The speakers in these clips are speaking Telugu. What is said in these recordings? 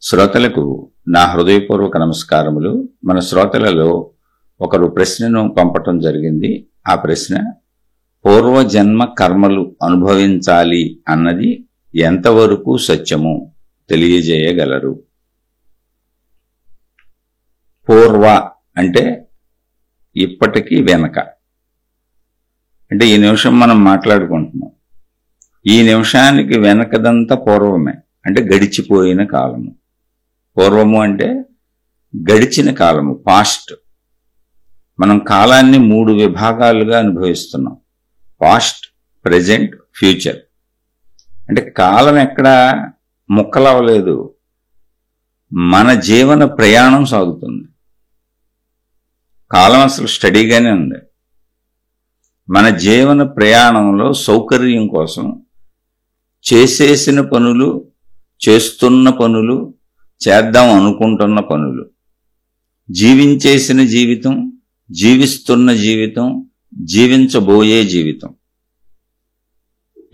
శ్రోతలకు నా హృదయపూర్వక నమస్కారములు. మన శ్రోతలలో ఒకరు ప్రశ్నను పంపటం జరిగింది. ఆ ప్రశ్న, పూర్వజన్మ కర్మలు అనుభవించాలి అన్నది ఎంతవరకు సత్యము తెలియజేయగలరు? పూర్వ అంటే ఇప్పటికీ వెనక, అంటే ఈ నిమిషం మనం మాట్లాడుకుంటున్నాం. ఈ నిమిషానికి వెనకదంతా పూర్వమే, అంటే గడిచిపోయిన కాలము. పూర్వము అంటే గడిచిన కాలము, పాస్ట్. మనం కాలాన్ని 3 విభాగాలుగా అనుభవిస్తున్నాం: పాస్ట్, ప్రెజెంట్, ఫ్యూచర్. అంటే కాలం ఎక్కడా ముక్కలవలేదు, మన జీవన ప్రయాణం సాగుతుంది. కాలం అసలు స్టడీగానే ఉంది. మన జీవన ప్రయాణంలో సౌకర్యం కోసం చేసేసిన పనులు, చేస్తున్న పనులు, చేద్దాం అనుకుంటున్న పనులు, జీవించేసిన జీవితం, జీవిస్తున్న జీవితం, జీవించబోయే జీవితం.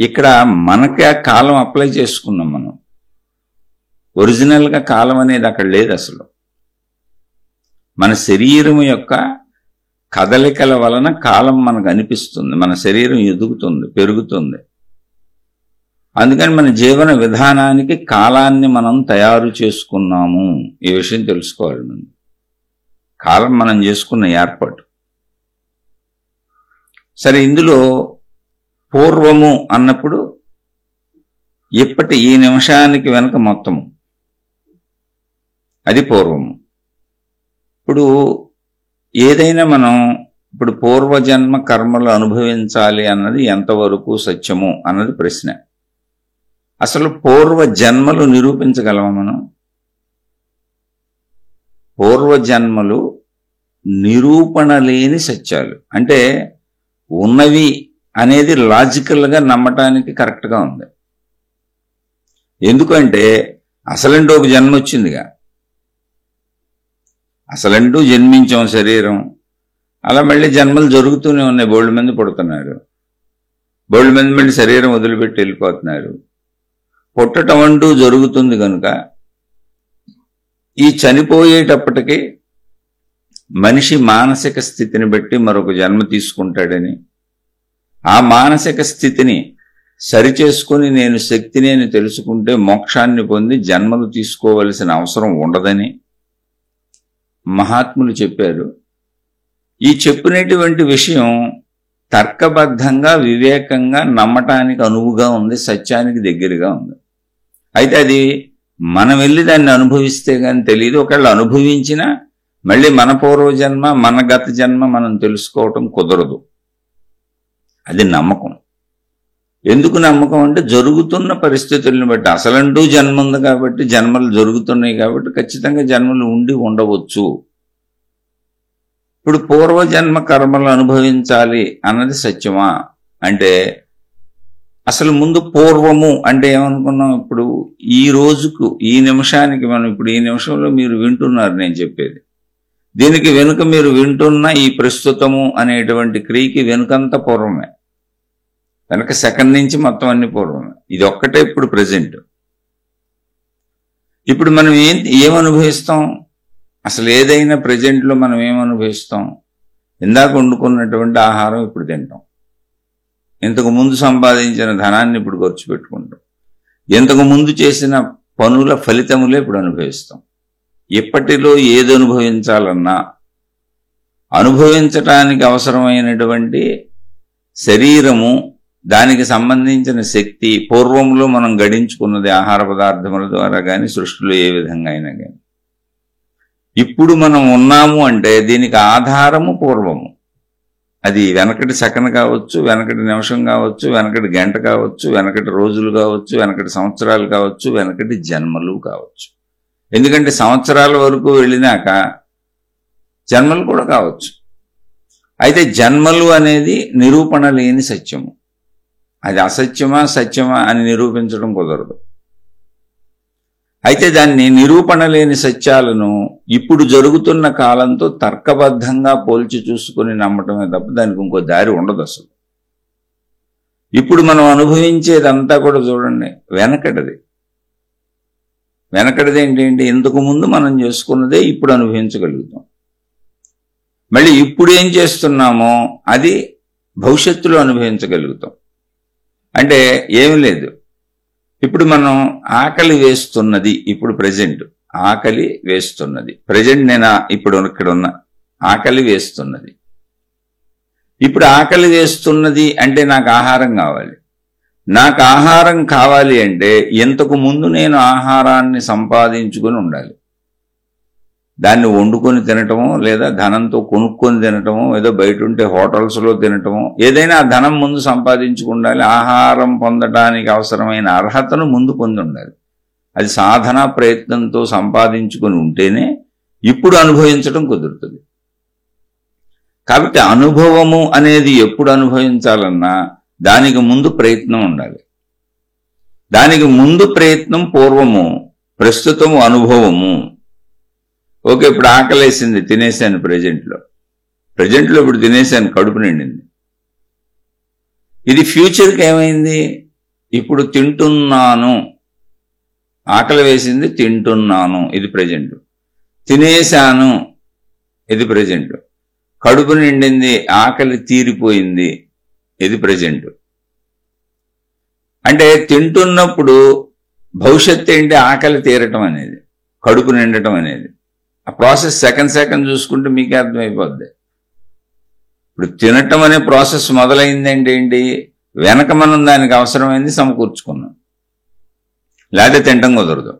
ఇక్కడ మనకి ఆ కాలం అప్లై చేసుకున్నాం మనం. ఒరిజినల్గా కాలం అనేది అక్కడ లేదు అసలు. మన శరీరం యొక్క కదలికల వలన కాలం మనకు అనిపిస్తుంది. మన శరీరం ఎదుగుతుంది, పెరుగుతుంది. అందుకని మన జీవన విధానానికి కాలాన్ని మనం తయారు చేసుకున్నాము. ఈ విషయం తెలుసుకోవాలి. కాలం మనం చేసుకున్న ఏర్పాటు. సరే, ఇందులో పూర్వము అన్నప్పుడు ఇప్పటి ఈ నిమిషానికి వెనక మొత్తము, అది పూర్వము. ఇప్పుడు ఏదైనా మనం ఇప్పుడు పూర్వజన్మ కర్మలు అనుభవించాలి అన్నది ఎంతవరకు సత్యము అన్నది ప్రశ్న. అసలు పూర్వజన్మలు నిరూపించగలమా మనం? పూర్వజన్మలు నిరూపణ లేని సత్యాలు. అంటే ఉన్నవి అనేది లాజికల్గా నమ్మటానికి కరెక్ట్గా ఉంది. ఎందుకంటే అసలంటూ ఒక జన్మ వచ్చిందిగా. అసలంటూ జన్మించాం శరీరం, అలా మళ్ళీ జన్మలు జరుగుతూనే ఉన్నాయి. బోల్డ్ మంది పుడుతున్నారు, బోల్డ్ మంది మళ్ళీ శరీరం వదిలిపెట్టి వెళ్ళిపోతున్నారు. పుట్టటం అంటూ జరుగుతుంది కనుక ఈ చనిపోయేటప్పటికీ మనిషి మానసిక స్థితిని బట్టి మరొక జన్మ తీసుకుంటాడని, ఆ మానసిక స్థితిని సరిచేసుకుని నేను శక్తిని అని తెలుసుకుంటే మోక్షాన్ని పొంది జన్మలు తీసుకోవలసిన అవసరం ఉండదని మహాత్ములు చెప్పారు. ఈ చెప్పినటువంటి విషయం తర్కబద్ధంగా, వివేకంగా నమ్మటానికి అనువుగా ఉంది, సత్యానికి దగ్గరగా ఉంది. అయితే అది మనం వెళ్ళి దాన్ని అనుభవిస్తే కానీ తెలియదు. ఒకవేళ అనుభవించినా మళ్ళీ మన పూర్వజన్మ, మన గత జన్మ మనం తెలుసుకోవటం కుదరదు. అది నమ్మకం. ఎందుకు నమ్మకం అంటే జరుగుతున్న పరిస్థితులను బట్టి. అసలంటూ జన్మ ఉంది కాబట్టి, జన్మలు జరుగుతున్నాయి కాబట్టి ఖచ్చితంగా జన్మలు ఉండి ఉండవచ్చు. ఇప్పుడు పూర్వజన్మ కర్మలు అనుభవించాలి అన్నది సత్యమా అంటే, అసలు ముందు పూర్వము అంటే ఏమనుకున్నాం? ఇప్పుడు ఈ రోజుకు, ఈ నిమిషానికి, మనం ఇప్పుడు ఈ నిమిషంలో మీరు వింటున్నారు నేను చెప్పేది, దీనికి వెనుక మీరు వింటున్న ఈ ప్రస్తుతము అనేటువంటి క్రియకి వెనుకంత పూర్వమే. వెనక సెకండ్ నుంచి మొత్తం అన్ని పూర్వమే. ఇది ఒక్కటే ఇప్పుడు ప్రజెంట్. ఇప్పుడు మనం ఏమనుభవిస్తాం? అసలు ఏదైనా ప్రజెంట్లో మనం ఏమనుభవిస్తాం? ఇందాక వండుకున్నటువంటి ఆహారం ఇప్పుడు తింటాం, ఇంతకు ముందు సంపాదించిన ధనాన్ని ఇప్పుడు ఖర్చు పెట్టుకుంటాం, ఇంతకు ముందు చేసిన పనుల ఫలితములే ఇప్పుడు అనుభవిస్తాం. ఇప్పటిలో ఏది అనుభవించాలన్నా అనుభవించటానికి అవసరమైనటువంటి శరీరము, దానికి సంబంధించిన శక్తి పూర్వంలో మనం గడించుకున్నది ఆహార పదార్థముల ద్వారా కానీ, సృష్టిలో ఏ విధంగా అయినా కానీ. ఇప్పుడు మనం ఉన్నాము అంటే దీనికి ఆధారము పూర్వము. అది వెనకటి సెకండ్ కావచ్చు, వెనకటి నిమిషం కావచ్చు, వెనకటి గంట కావచ్చు, వెనకటి రోజులు కావచ్చు, వెనకటి సంవత్సరాలు కావచ్చు, వెనకటి జన్మలు కావచ్చు. ఎందుకంటే సంవత్సరాల వరకు వెళ్ళినాక జన్మలు కూడా కావచ్చు. అయితే జన్మలు అనేది నిరూపణ లేని సత్యము. అది అసత్యమా సత్యమా అని నిరూపించడం కుదరదు. అయితే దాన్ని నిరూపణ లేని సత్యాలను ఇప్పుడు జరుగుతున్న కాలంతో తర్కబద్ధంగా పోల్చి చూసుకుని నమ్మటమే తప్ప దానికి ఇంకో దారి ఉండదు అసలు. ఇప్పుడు మనం అనుభవించేదంతా కూడా చూడండి వెనకటిది. వెనకటిది ఏంటి, ఇంతకు ముందు మనం చేసుకున్నదే ఇప్పుడు అనుభవించగలుగుతాం. మళ్ళీ ఇప్పుడు ఏం చేస్తున్నామో అది భవిష్యత్తులో అనుభవించగలుగుతాం. అంటే ఏమి లేదు, ఇప్పుడు మనం ఆకలి వేస్తున్నది, ఇప్పుడు ప్రజెంట్ ఆకలి వేస్తున్నది, ప్రజెంట్ నేను ఇప్పుడు ఇక్కడ ఉన్న ఆకలి వేస్తున్నది. ఇప్పుడు ఆకలి వేస్తున్నది అంటే నాకు ఆహారం కావాలి. నాకు ఆహారం కావాలి అంటే ఇంతకు ముందు నేను ఆహారాన్ని సంపాదించుకొని ఉండాలి. దాన్ని వండుకొని తినటమో, లేదా ధనంతో కొనుక్కొని తినటమో, ఏదో బయట ఉంటే హోటల్స్లో తినటమో, ఏదైనా ఆ ధనం ముందు సంపాదించుకుండాలి. ఆహారం పొందడానికి అవసరమైన అర్హతను ముందు పొంది ఉండాలి. అది సాధనా ప్రయత్నంతో సంపాదించుకొని ఉంటేనే ఇప్పుడు అనుభవించడం కుదురుతుంది. కాబట్టి అనుభవము అనేది ఎప్పుడు అనుభవించాలన్నా దానికి ముందు ప్రయత్నం ఉండాలి. దానికి ముందు ప్రయత్నం పూర్వము, ప్రస్తుతము అనుభవము. ఓకే, ఇప్పుడు ఆకలేసింది, తినేశాను. ప్రజెంట్లో ఇప్పుడు తినేశాను, కడుపు నిండింది. ఇది ఫ్యూచర్కి ఏమైంది, ఇప్పుడు తింటున్నాను, ఆకలి వేసింది, తింటున్నాను, ఇది ప్రజెంట్. తినేశాను, ఇది ప్రజెంట్. కడుపు నిండింది, ఆకలి తీరిపోయింది, ఇది ప్రజెంట్. అంటే తింటున్నప్పుడు భవిష్యత్తు ఏంటి, ఆకలి తీరటం అనేది, కడుపు నిండటం అనేది. ఆ ప్రాసెస్ సెకండ్ చూసుకుంటే మీకే అర్థమైపోద్ది. ఇప్పుడు తినటం అనే ప్రాసెస్ మొదలైందంటే ఏంటి, వెనక మనం దానికి అవసరమైంది సమకూర్చుకున్నాం, లేకపోతే తినటం కుదరదు.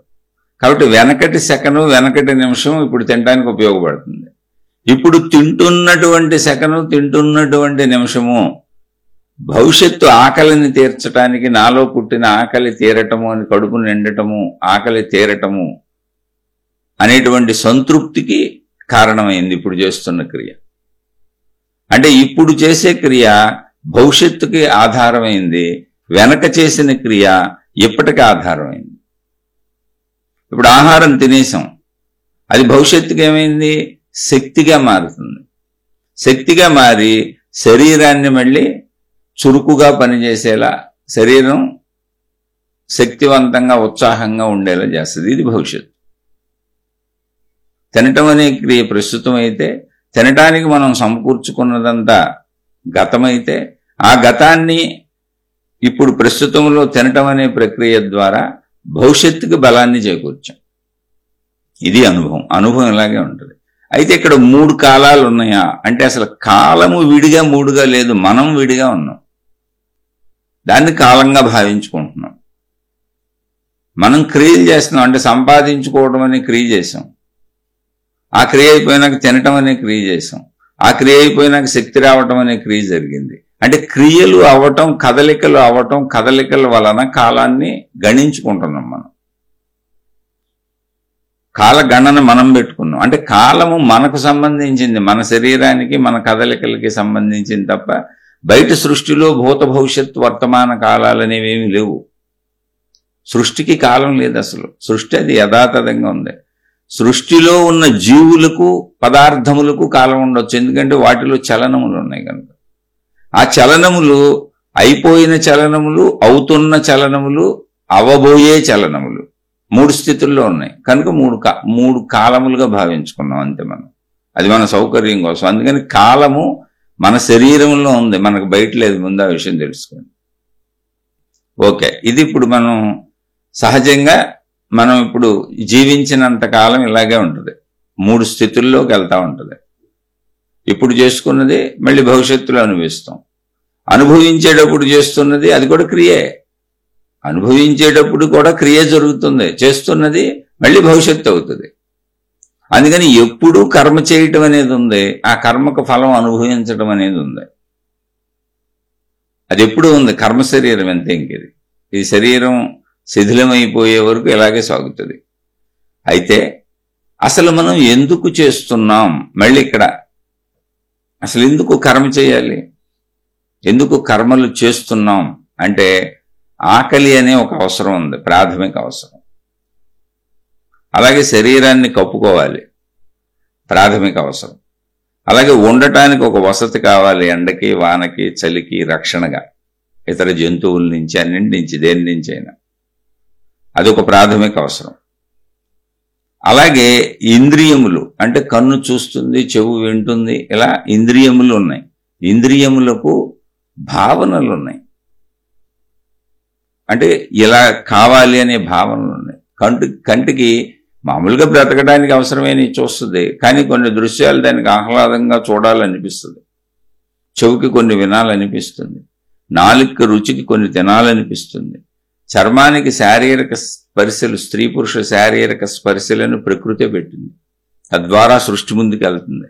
కాబట్టి వెనకటి సెకను, వెనకటి నిమిషం ఇప్పుడు తినడానికి ఉపయోగపడుతుంది. ఇప్పుడు తింటున్నటువంటి సెకను, తింటున్నటువంటి నిమిషము భవిష్యత్తు ఆకలిని తీర్చడానికి, నాలో పుట్టిన ఆకలి తీరటము అని, కడుపు నిండటము, ఆకలి తీరటము అనేటువంటి సంతృప్తికి కారణమైంది ఇప్పుడు చేస్తున్న క్రియ. అంటే ఇప్పుడు చేసే క్రియ భవిష్యత్తుకి ఆధారమైంది, వెనక చేసిన క్రియ ఇప్పటికి ఆధారమైంది. ఇప్పుడు ఆహారం తినేసాం, అది భవిష్యత్తుకి ఏమైంది, శక్తిగా మారుతుంది. శక్తిగా మారి శరీరాన్ని మళ్ళీ చురుకుగా పనిచేసేలా, శరీరం శక్తివంతంగా ఉత్సాహంగా ఉండేలా చేస్తుంది. ఇది భవిష్యత్తు. తినటం అనే క్రియ ప్రస్తుతం అయితే, తినటానికి మనం సమకూర్చుకున్నదంతా గతమైతే, ఆ గతాన్ని ఇప్పుడు ప్రస్తుతంలో తినటం అనే ప్రక్రియ ద్వారా భవిష్యత్తుకి బలాన్ని చేకూర్చాం. ఇది అనుభవం. అనుభవం ఇలాగే ఉంటుంది. అయితే ఇక్కడ 3 కాలాలు ఉన్నాయా అంటే అసలు కాలము విడిగా 3గా లేదు, మనం విడిగా ఉన్నాం. దాన్ని కాలంగా భావించుకుంటున్నాం. మనం క్రియలు చేస్తున్నాం, అంటే సంపాదించుకోవడం అనే క్రియ చేసాం. ఆ క్రియ అయిపోయినాక తినటం అనే క్రియ చేసాం. ఆ క్రియ అయిపోయినాక శక్తి రావటం అనే క్రియ జరిగింది. అంటే క్రియలు అవటం, కదలికలు అవటం, కదలికల వలన కాలాన్ని గణించుకుంటున్నాం మనం. కాల గణన మనం పెట్టుకున్నాం. అంటే కాలము మనకు సంబంధించింది, మన శరీరానికి, మన కదలికలకి సంబంధించింది తప్ప బయట సృష్టిలో భూత భవిష్యత్ వర్తమాన కాలాలు అనేవేమీ లేవు. సృష్టికి కాలం లేదు అసలు. సృష్టి అది యథాతథంగా ఉంది. సృష్టిలో ఉన్న జీవులకు, పదార్థములకు కాలం ఉండొచ్చు, ఎందుకంటే వాటిలో చలనములు ఉన్నాయి కనుక. ఆ చలనములు అయిపోయిన చలనములు, అవుతున్న చలనములు, అవబోయే చలనములు 3 స్థితుల్లో ఉన్నాయి కనుక 3 కాలములుగా భావించుకున్నాం అంతే మనం. అది మన సౌకర్యం కోసం. అందుకని కాలము మన శరీరంలో ఉంది, మనకు బయట లేదు. ముందు ఆ విషయం తెలుసుకోండి. ఓకే, ఇది ఇప్పుడు మనం సహజంగా మనం ఇప్పుడు జీవించినంత కాలం ఇలాగే ఉంటుంది. 3 స్థితుల్లోకి వెళ్తూ ఉంటుంది. ఇప్పుడు చేసుకున్నది మళ్ళీ భవిష్యత్తులో అనుభవిస్తాం. అనుభవించేటప్పుడు చేస్తున్నది అది కూడా క్రియే. అనుభవించేటప్పుడు కూడా క్రియ జరుగుతుంది, చేస్తున్నది మళ్ళీ భవిష్యత్తు అవుతుంది. అందుకని ఎప్పుడూ కర్మ చేయటం అనేది ఉంది, ఆ కర్మకు ఫలం అనుభవించడం అనేది ఉంది. అది ఎప్పుడూ ఉంది. కర్మ శరీరం అంతే. ఇంకేది ఈ శరీరం శిథిలమైపోయే వరకు ఇలాగే సాగుతుంది. అయితే అసలు మనం ఎందుకు చేస్తున్నాం, మళ్ళీ ఇక్కడ అసలు ఎందుకు కర్మ చేయాలి, ఎందుకు కర్మలు చేస్తున్నాం అంటే ఆకలి అనే ఒక అవసరం ఉంది, ప్రాథమిక అవసరం. అలాగే శరీరాన్ని కప్పుకోవాలి, ప్రాథమిక అవసరం. అలాగే ఉండటానికి ఒక వసతి కావాలి, ఎండకి, వానకి, చలికి రక్షణగా, ఇతర జంతువుల నుంచి, అన్నింటి నుంచి, దేని నుంచి అయినా. అదొక ప్రాథమిక అవసరం. అలాగే ఇంద్రియములు అంటే కన్ను చూస్తుంది, చెవు వింటుంది, ఇలా ఇంద్రియములు ఉన్నాయి. ఇంద్రియములకు భావనలు ఉన్నాయి. అంటే ఇలా కావాలి అనే భావనలు ఉన్నాయి. కంటికి మామూలుగా బ్రతకడానికి అవసరమైన చూస్తుంది, కానీ కొన్ని దృశ్యాలు దానికి ఆహ్లాదంగా చూడాలనిపిస్తుంది. చెవుకి కొన్ని వినాలనిపిస్తుంది. నాలుక రుచికి కొన్ని తినాలనిపిస్తుంది. చర్మానికి శారీరక స్పర్శలు, స్త్రీ పురుష శారీరక స్పర్శలను ప్రకృతి పెట్టింది. తద్వారా సృష్టి ముందుకు వెళ్తుంది.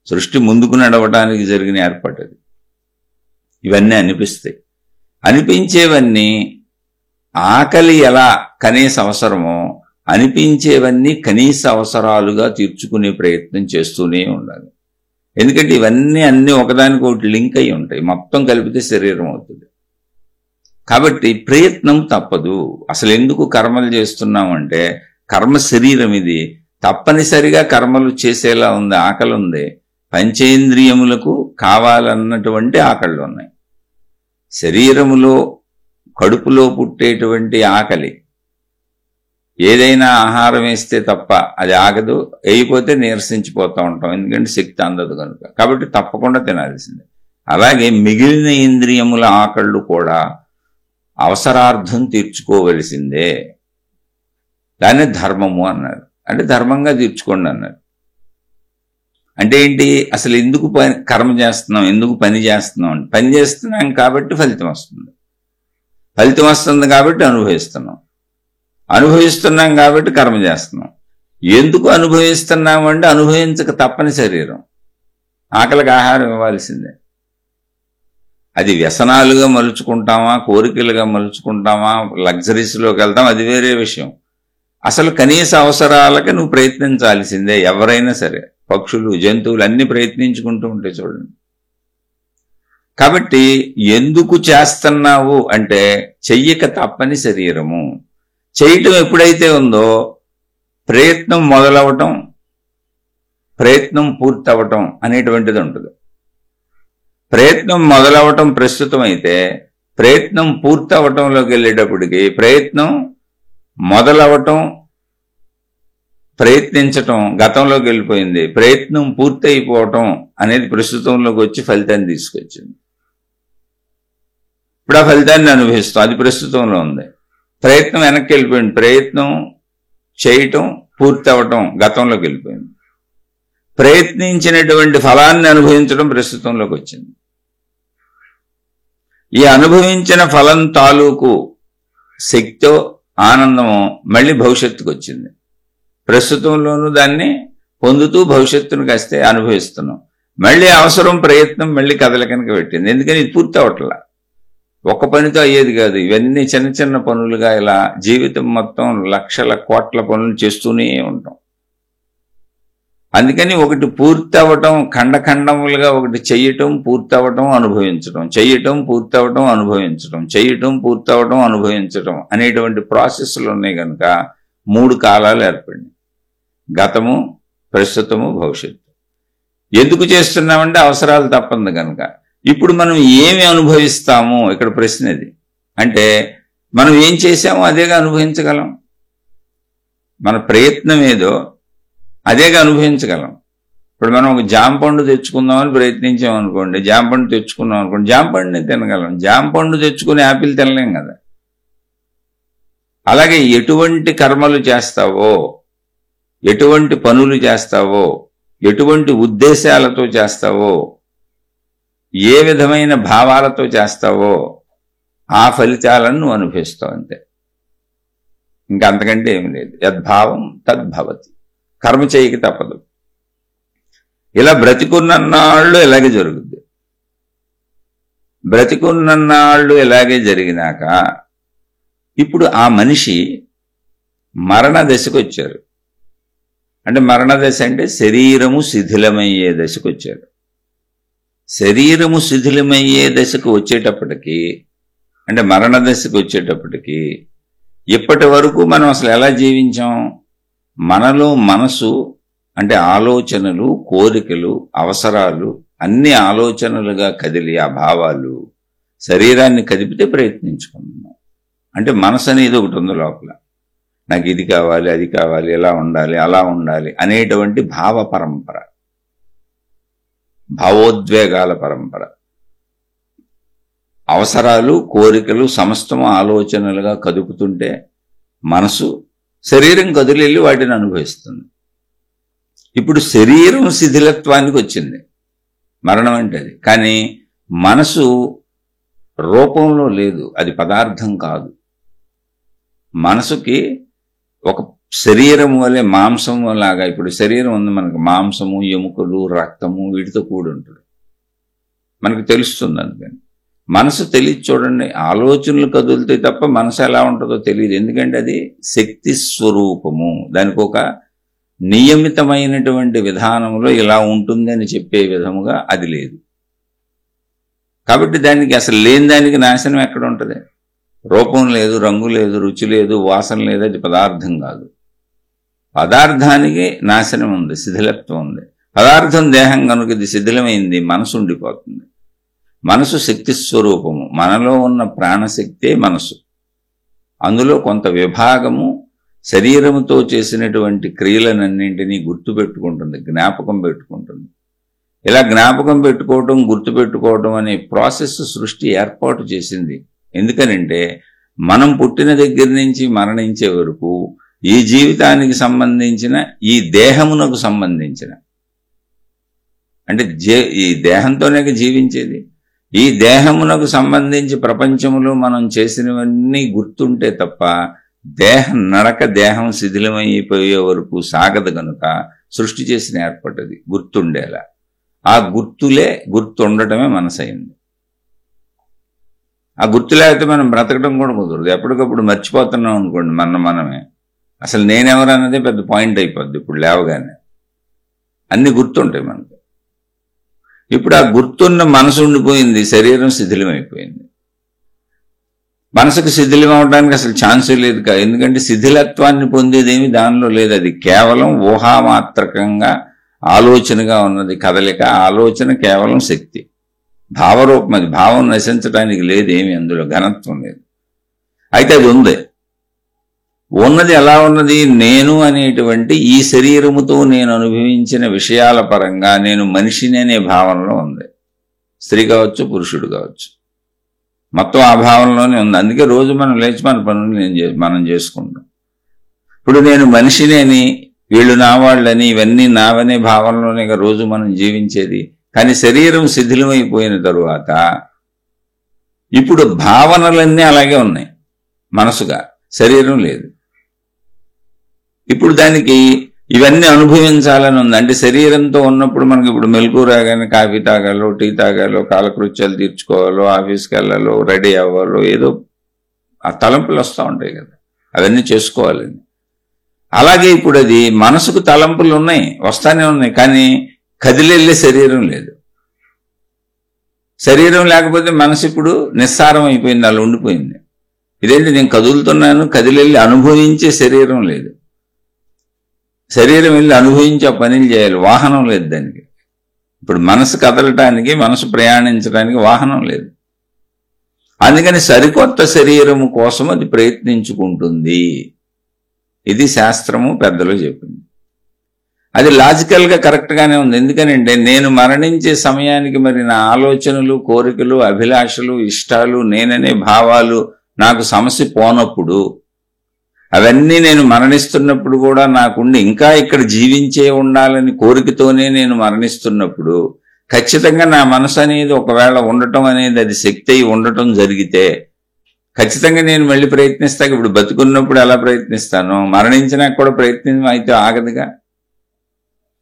సృష్టి ముందుకు నడవడానికి జరిగిన ఏర్పాటు అది. ఇవన్నీ అనిపిస్తాయి. అనిపించేవన్నీ ఆకలి ఎలా కనీస అవసరమో అనిపించేవన్నీ కనీస అవసరాలుగా తీర్చుకునే ప్రయత్నం చేస్తూనే ఉండాలి. ఎందుకంటే ఇవన్నీ అన్నీ ఒకదానికొకటి లింక్ అయి ఉంటాయి. మొత్తం కలిపితే శరీరం అవుతుంది. కాబట్టి ప్రయత్నం తప్పదు. అసలు ఎందుకు కర్మలు చేస్తున్నామంటే కర్మ శరీరం ఇది, తప్పనిసరిగా కర్మలు చేసేలా ఉంది. ఆకలి ఉంది. పంచేంద్రియములకు కావాలన్నటువంటి ఆకళ్ళు ఉన్నాయి. శరీరములో కడుపులో పుట్టేటువంటి ఆకలి, ఏదైనా ఆహారం వేస్తే తప్ప అది ఆగదు. వేయిపోతే నీరసించిపోతూ ఉంటాం, ఎందుకంటే శక్తి అందదు కనుక. కాబట్టి తప్పకుండా తినాల్సిందే. అలాగే మిగిలిన ఇంద్రియముల ఆకళ్ళు కూడా అవసరార్థం తీర్చుకోవలసిందే. దాన్ని ధర్మము అన్నారు. అంటే ధర్మంగా తీర్చుకోండి అన్నారు. అంటే ఏంటి? అసలు ఎందుకు కర్మ చేస్తున్నాం, ఎందుకు పని చేస్తున్నాం అంటే పని చేస్తున్నాం కాబట్టి ఫలితం వస్తుంది. ఫలితం వస్తుంది కాబట్టి అనుభవిస్తున్నాం కాబట్టి కర్మ చేస్తున్నాం. ఎందుకు అనుభవిస్తున్నామంటే అనుభవించక తప్పని శరీరం. ఆకలికి ఆహారం ఇవ్వాల్సిందే. అది వ్యసనాలుగా మలుచుకుంటామా, కోరికలుగా మలుచుకుంటామా, లగ్జరీస్లోకి వెళ్తాం, అది వేరే విషయం. అసలు కనీస అవసరాలకి నువ్వు ప్రయత్నించాల్సిందే. ఎవరైనా సరే, పక్షులు, జంతువులు అన్ని ప్రయత్నించుకుంటూ ఉంటాయి చూడండి. కాబట్టి ఎందుకు చేస్తున్నావు అంటే చెయ్యక తప్పని శరీరము. చేయటం ఎప్పుడైతే ఉందో ప్రయత్నం మొదలవటం, ప్రయత్నం పూర్తవటం అనేటువంటిది ఉంటుంది. ప్రయత్నం మొదలవటం ప్రస్తుతం అయితే ప్రయత్నం పూర్తవటంలోకి వెళ్ళేటప్పటికి ప్రయత్నం మొదలవటం, ప్రయత్నించటం గతంలోకి వెళ్ళిపోయింది. ప్రయత్నం పూర్తి అయిపోవటం అనేది ప్రస్తుతంలోకి వచ్చి ఫలితాన్ని తీసుకొచ్చింది. ఇప్పుడు ఆ ఫలితాన్ని అనుభవిస్తాం, అది ప్రస్తుతంలో ఉంది. ప్రయత్నం వెనక్కి వెళ్ళిపోయింది. ప్రయత్నం చేయటం పూర్తి అవ్వటం గతంలోకి వెళ్ళిపోయింది. ప్రయత్నించినటువంటి ఫలాన్ని అనుభవించడం ప్రస్తుతంలోకి వచ్చింది. ఈ అనుభవించిన ఫలం తాలూకు శక్తో ఆనందము మళ్ళీ భవిష్యత్తుకు వచ్చింది. ప్రస్తుతంలోనూ దాన్ని పొందుతూ భవిష్యత్తును కాస్తే అనుభవిస్తున్నాం. మళ్ళీ అవసరం, ప్రయత్నం మళ్ళీ కదలికనక పెట్టింది. ఎందుకని ఇది పూర్తి అవట్లా. ఒక్క పనితో అయ్యేది కాదు. ఇవన్నీ చిన్న చిన్న పనులుగా ఇలా జీవితం మొత్తం లక్షల కోట్ల పనులు చేస్తూనే ఉంటాం. అందుకని ఒకటి పూర్తి అవ్వటం, ఖండఖండములుగా ఒకటి చెయ్యటం, పూర్తి అవ్వటం, అనుభవించడం, చెయ్యటం, పూర్తి అవ్వటం, అనుభవించడం, చెయ్యటం, పూర్తి అవ్వటం, అనుభవించడం అనేటువంటి ప్రాసెస్లు ఉన్నాయి కనుక 3 కాలాలు ఏర్పడినాయి. గతము, ప్రస్తుతము, భవిష్యత్తు. ఎందుకు చేస్తున్నామంటే అవసరాలు తప్పంది కనుక. ఇప్పుడు మనం ఏమి అనుభవిస్తాము ఇక్కడ ప్రశ్న ఇది. అంటే మనం ఏం చేసామో అదేగా అనుభవించగలం. మన ప్రయత్నం ఏదో అదేగా అనుభవించగలం. ఇప్పుడు మనం ఒక జాంపండు తెచ్చుకుందామని ప్రయత్నించామనుకోండి, జాంపండు తెచ్చుకున్నాం అనుకోండి, జాంపండుని తినగలం. జాంపండు తెచ్చుకుని యాపిల్ తినలేం కదా. అలాగే ఎటువంటి కర్మలు చేస్తావో, ఎటువంటి పనులు చేస్తావో, ఎటువంటి ఉద్దేశాలతో చేస్తావో, ఏ విధమైన భావాలతో చేస్తావో ఆ ఫలితాలను నువ్వు అనుభవిస్తావు అంతే. ఇంకా అంతకంటే ఏమి లేదు. యద్భావం తద్భవతి. కర్మ చేయక తప్పదు. ఇలా బ్రతికున్నన్నాళ్ళు ఇలాగే జరుగుద్ది. బ్రతికున్నన్నాళ్ళు ఇలాగే జరిగినాక ఇప్పుడు ఆ మనిషి మరణ దశకు వచ్చారు. అంటే మరణ దశ అంటే శరీరము శిథిలమయ్యే దశకు వచ్చారు. శరీరము శిథిలమయ్యే దశకు వచ్చేటప్పటికి, అంటే మరణ దశకు వచ్చేటప్పటికి ఇప్పటి వరకు మనం అసలు ఎలా జీవించాం? మనలో మనసు అంటే ఆలోచనలు, కోరికలు, అవసరాలు అన్ని ఆలోచనలుగా కదిలి ఆ భావాలు శరీరాన్ని కదిపితే ప్రయత్నించుకున్నాం. అంటే మనసు అనేది ఒకటి ఉంది లోపల. నాకు ఇది కావాలి, అది కావాలి, ఇలా ఉండాలి, అలా ఉండాలి అనేటువంటి భావ పరంపర, భావోద్వేగాల పరంపర, అవసరాలు, కోరికలు సమస్తము ఆలోచనలుగా కదుపుతుంటే మనసు, శరీరం కదిలెళ్ళి వాటిని అనుభవిస్తుంది. ఇప్పుడు శరీరం శిథిలత్వానికి వచ్చింది, మరణం అంటే అది. కానీ మనసు రూపంలో లేదు, అది పదార్థం కాదు. మనసుకి ఒక శరీరం వలె, మాంసం లాగా, ఇప్పుడు శరీరం ఉంది మనకు, మాంసము, ఎముకలు, రక్తము వీటితో కూడి ఉంటుంది, మనకు తెలుస్తుంది. అందుకని మనసు తెలియదు. చూడండి, ఆలోచనలు కదులుతాయి తప్ప మనసు ఎలా ఉంటుందో తెలియదు. ఎందుకంటే అది శక్తి స్వరూపము. దానికి ఒక నియమితమైనటువంటి విధానంలో ఇలా ఉంటుంది అని చెప్పే విధముగా అది లేదు. కాబట్టి దానికి అసలు లేని దానికి నాశనం ఎక్కడ ఉంటుంది? రూపం లేదు, రంగు లేదు, రుచి లేదు, వాసన లేదు, అది పదార్థం కాదు. పదార్థానికి నాశనం ఉంది, శిథిలత్వం ఉంది. పదార్థం దేహం కనుక ఇది శిథిలమైంది, మనసు ఉండిపోతుంది. మనసు శక్తి స్వరూపము. మనలో ఉన్న ప్రాణశక్తే మనసు. అందులో కొంత విభాగము శరీరముతో చేసినటువంటి క్రియలనన్నింటినీ గుర్తుపెట్టుకుంటుంది, జ్ఞాపకం పెట్టుకుంటుంది. ఇలా జ్ఞాపకం పెట్టుకోవటం, గుర్తుపెట్టుకోవటం అనే ప్రాసెస్ సృష్టి ఏర్పాటు చేసింది. ఎందుకనంటే మనం పుట్టిన దగ్గర నుంచి మరణించే వరకు ఈ జీవితానికి సంబంధించిన, ఈ దేహమునకు సంబంధించిన, అంటే ఈ దేహంతోనే జీవించేది, ఈ దేహమునకు సంబంధించి ప్రపంచంలో మనం చేసినవన్నీ గుర్తుంటే తప్ప దేహం నడక, దేహం శిథిలమైపోయే వరకు సాగదు. కనుక సృష్టి చేసిన ఏర్పడ్డది గుర్తుండేలా. ఆ గుర్తులే, గుర్తుండటమే మనసైంది. ఆ గుర్తు లేకపోతే మనం బ్రతకడం కూడా కుదరదు. ఎప్పటికప్పుడు మర్చిపోతున్నాం అనుకోండి మనమే, అసలు నేనెవరన్నదే పెద్ద పాయింట్ అయిపోద్ది. ఇప్పుడు లేవగానే అన్ని గుర్తుంటాయి మనకు. ఇప్పుడు ఆ గుర్తున్న మనసు ఉండిపోయింది, శరీరం శిథిలమైపోయింది. మనసుకు శిథిలం అవడానికి అసలు ఛాన్సే లేదు. ఎందుకంటే శిథిలత్వాన్ని పొందేదేమి దానిలో లేదు. అది కేవలం ఊహామాత్రకంగా ఆలోచనగా ఉన్నది, కదలిక. ఆలోచన కేవలం శక్తి, భావరూపం. అది భావం నశించడానికి లేదేమి, అందులో ఘనత్వం లేదు. అయితే అది ఉంది. ఉన్నది ఎలా ఉన్నది? నేను అనేటువంటి ఈ శరీరముతో నేను అనుభవించిన విషయాల పరంగా నేను మనిషిని అనే భావనలో ఉంది. స్త్రీ కావచ్చు, పురుషుడు కావచ్చు, మొత్తం ఆ భావనలోనే ఉంది. అందుకే రోజు మనం లేచి మన పనులు మనం చేసుకుంటాం. ఇప్పుడు నేను మనిషిని అని, వీళ్ళు నా వాళ్ళని, ఇవన్నీ నావనే భావనలోనే రోజు మనం జీవించేది. కానీ శరీరం శిథిలమైపోయిన తరువాత ఇప్పుడు భావనలన్నీ అలాగే ఉన్నాయి మనసుగా, శరీరం లేదు. ఇప్పుడు దానికి ఇవన్నీ అనుభవించాలని ఉంది. అంటే శరీరంతో ఉన్నప్పుడు మనకి ఇప్పుడు మెలకు రాగానే కాఫీ తాగాలో, టీ తాగాలో, కాలకృత్యాలు తీర్చుకోవాలో, ఆఫీస్కి వెళ్ళాలో, రెడీ అవ్వాలో, ఏదో ఆ తలంపులు వస్తూ ఉంటాయి కదా, అవన్నీ చేసుకోవాలని. అలాగే ఇప్పుడు అది మనసుకు తలంపులు ఉన్నాయి, వస్తానే ఉన్నాయి. కానీ కదిలెళ్ళే శరీరం లేదు. శరీరం లేకపోతే మనసు ఇప్పుడు నిస్సారం అయిపోయింది, అలా ఉండిపోయింది. ఇదేంటి, నేను కదులుతున్నాను, కదిలెళ్ళి అనుభవించే శరీరం లేదు. శరీరం వెళ్ళి అనుభవించే పనులు చేయాలి, వాహనం లేదు దానికి. ఇప్పుడు మనసు కదలటానికి, మనసు ప్రయాణించడానికి వాహనం లేదు. అందుకని సరికొత్త శరీరము కోసం అది ప్రయత్నించుకుంటుంది. ఇది శాస్త్రము పెద్దలు చెప్పింది. అది లాజికల్గా కరెక్ట్గానే ఉంది. ఎందుకనంటే నేను మరణించే సమయానికి మరి నా ఆలోచనలు, కోరికలు, అభిలాషలు, ఇష్టాలు, నేననే భావాలు నాకు సమస్య పోనప్పుడు, అవన్నీ నేను మరణిస్తున్నప్పుడు కూడా నాకుండి ఇంకా ఇక్కడ జీవించే ఉండాలని కోరికతోనే నేను మరణిస్తున్నప్పుడు, ఖచ్చితంగా నా మనసు అనేది ఒకవేళ ఉండటం అనేది అది శక్తి అయి ఉండటం జరిగితే ఖచ్చితంగా నేను మళ్ళీ ప్రయత్నిస్తాను. ఇప్పుడు బతుకున్నప్పుడు ఎలా ప్రయత్నిస్తానో మరణించినాక కూడా ప్రయత్నం అయితే ఆగదుగా.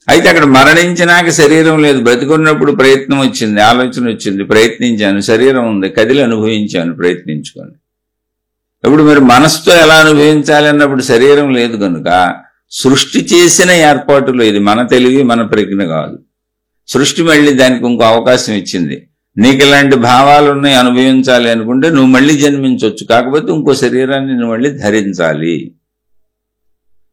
అయితే అక్కడ మరణించినాక శరీరం లేదు, బ్రతుకున్నప్పుడు ప్రయత్నం వచ్చింది, ఆలోచన వచ్చింది, ప్రయత్నించాను, శరీరం ఉంది, కదిలి అనుభవించాను ప్రయత్నించుకొని. ఇప్పుడు మరి మనసుతో ఎలా అనుభవించాలి అన్నప్పుడు శరీరం లేదు కనుక సృష్టి చేసిన ఏర్పాటులో, ఇది మన తెలివి, మన ప్రజ్ఞ కాదు. సృష్టి మళ్ళీ దానికి ఇంకో అవకాశం ఇచ్చింది. నీకు ఇలాంటి భావాలు ఉన్నాయి, అనుభవించాలి అనుకుంటే నువ్వు మళ్ళీ జన్మించవచ్చు, కాకపోతే ఇంకో శరీరాన్ని నువ్వు మళ్ళీ ధరించాలి.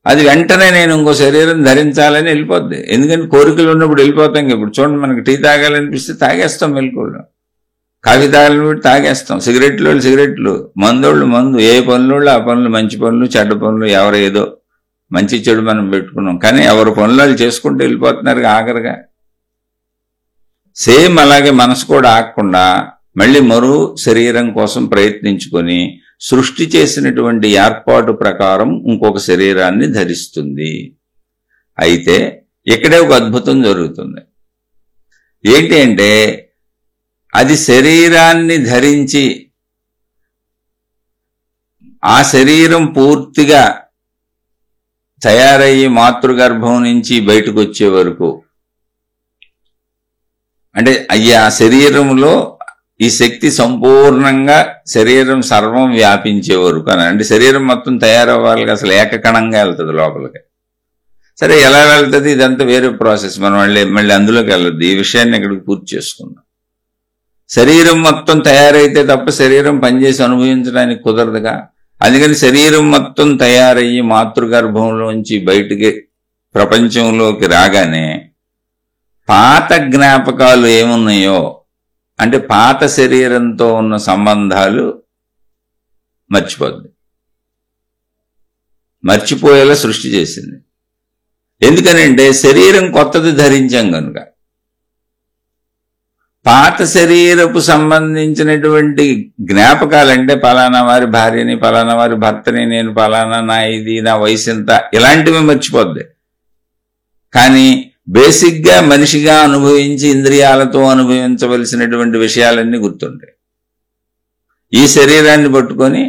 అది వెంటనే నేను ఇంకో శరీరం ధరించాలని వెళ్ళిపోద్ది. ఎందుకంటే కోరికలు ఉన్నప్పుడు వెళ్ళిపోతాం. ఇప్పుడు చూడండి, మనకి టీ తాగాలనిపిస్తే తాగేస్తాం మెలకువలో. కాఫీ తాగలు పెట్టి తాగేస్తాం, సిగరెట్లు, మందోళ్ళు మందు, ఏ పనులు ఆ పనులు, మంచి పనులు చెడ్డ పనులు, ఎవరేదో మంచి చెడు మనం పెట్టుకున్నాం. కానీ ఎవరి పనులు చేసుకుంటూ వెళ్ళిపోతున్నారు ఆఖరిగా. సేమ్ అలాగే మనసు కూడా ఆగకుండా మళ్ళీ మరో శరీరం కోసం ప్రయత్నించుకొని సృష్టి చేసినటువంటి ఏర్పాటు ప్రకారం ఇంకొక శరీరాన్ని ధరిస్తుంది. అయితే ఇక్కడే ఒక అద్భుతం జరుగుతుంది. ఏంటి అంటే, అది శరీరాన్ని ధరించి ఆ శరీరం పూర్తిగా తయారయ్యి మాతృగర్భం నుంచి బయటకు వచ్చే వరకు, అంటే ఆ శరీరంలో ఈ శక్తి సంపూర్ణంగా శరీరం సర్వం వ్యాపించే వరకు అని, అంటే శరీరం మొత్తం తయారవ్వాలి, అసలు ఏకకణంగా వెళ్తుంది లోపలికి. సరే, ఎలా వెళ్తుంది ఇదంతా వేరే ప్రాసెస్, మనం మళ్ళీ అందులోకి వెళ్ళద్దు. ఈ విషయాన్ని ఇక్కడికి పూర్తి చేసుకుందాం. శరీరం మొత్తం తయారైతే తప్ప శరీరం పనిచేసి అనుభవించడానికి కుదరదుగా. అందుకని శరీరం మొత్తం తయారయ్యి మాతృగర్భంలోంచి బయటికి ప్రపంచంలోకి రాగానే పాత జ్ఞాపకాలు ఏమున్నాయో, అంటే పాత శరీరంతో ఉన్న సంబంధాలు మర్చిపోయేలా సృష్టి చేసింది. ఎందుకనంటే శరీరం కొత్తది ధరించాం కనుక. పాత శరీరపు సంబంధించినటువంటి జ్ఞాపకాలంటే పలానా వారి భార్యని, పలానా వారి భర్తని, నేను పలానా, నా ఇది, నా వయసు ఎంత, ఇలాంటివి మర్చిపోద్ది. కానీ బేసిక్గా మనిషిగా అనుభవించి ఇంద్రియాలతో అనుభవించవలసినటువంటి విషయాలన్నీ గుర్తుంటాయి. ఈ శరీరాన్ని పట్టుకొని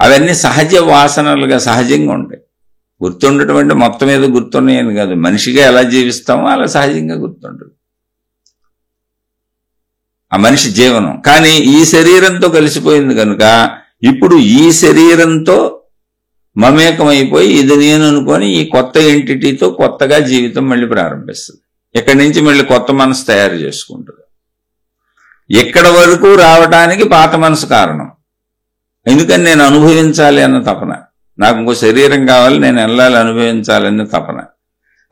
అవన్నీ సహజ వాసనలుగా సహజంగా ఉంటాయి. గుర్తుండటం అంటే మొత్తం మీద గుర్తున్నాయని కాదు, మనిషిగా ఎలా జీవిస్తామో అలా సహజంగా గుర్తుంటుంది ఆ మనిషి జీవనం. కానీ ఈ శరీరంతో కలిసిపోయింది కనుక ఇప్పుడు ఈ శరీరంతో మమేకమైపోయి ఇది నేను అనుకొని ఈ కొత్త ఎంటిటీతో కొత్తగా జీవితం మళ్ళీ ప్రారంభిస్తుంది. ఇక్కడి నుంచి మళ్ళీ కొత్త మనసు తయారు చేసుకుంటుంది. ఎక్కడ వరకు రావడానికి పాత మనసు కారణం. ఎందుకని నేను అనుభవించాలి అన్న తపన, నాకు ఇంకో శరీరం కావాలి, నేను వెళ్ళాలి, అనుభవించాలన్న తపన.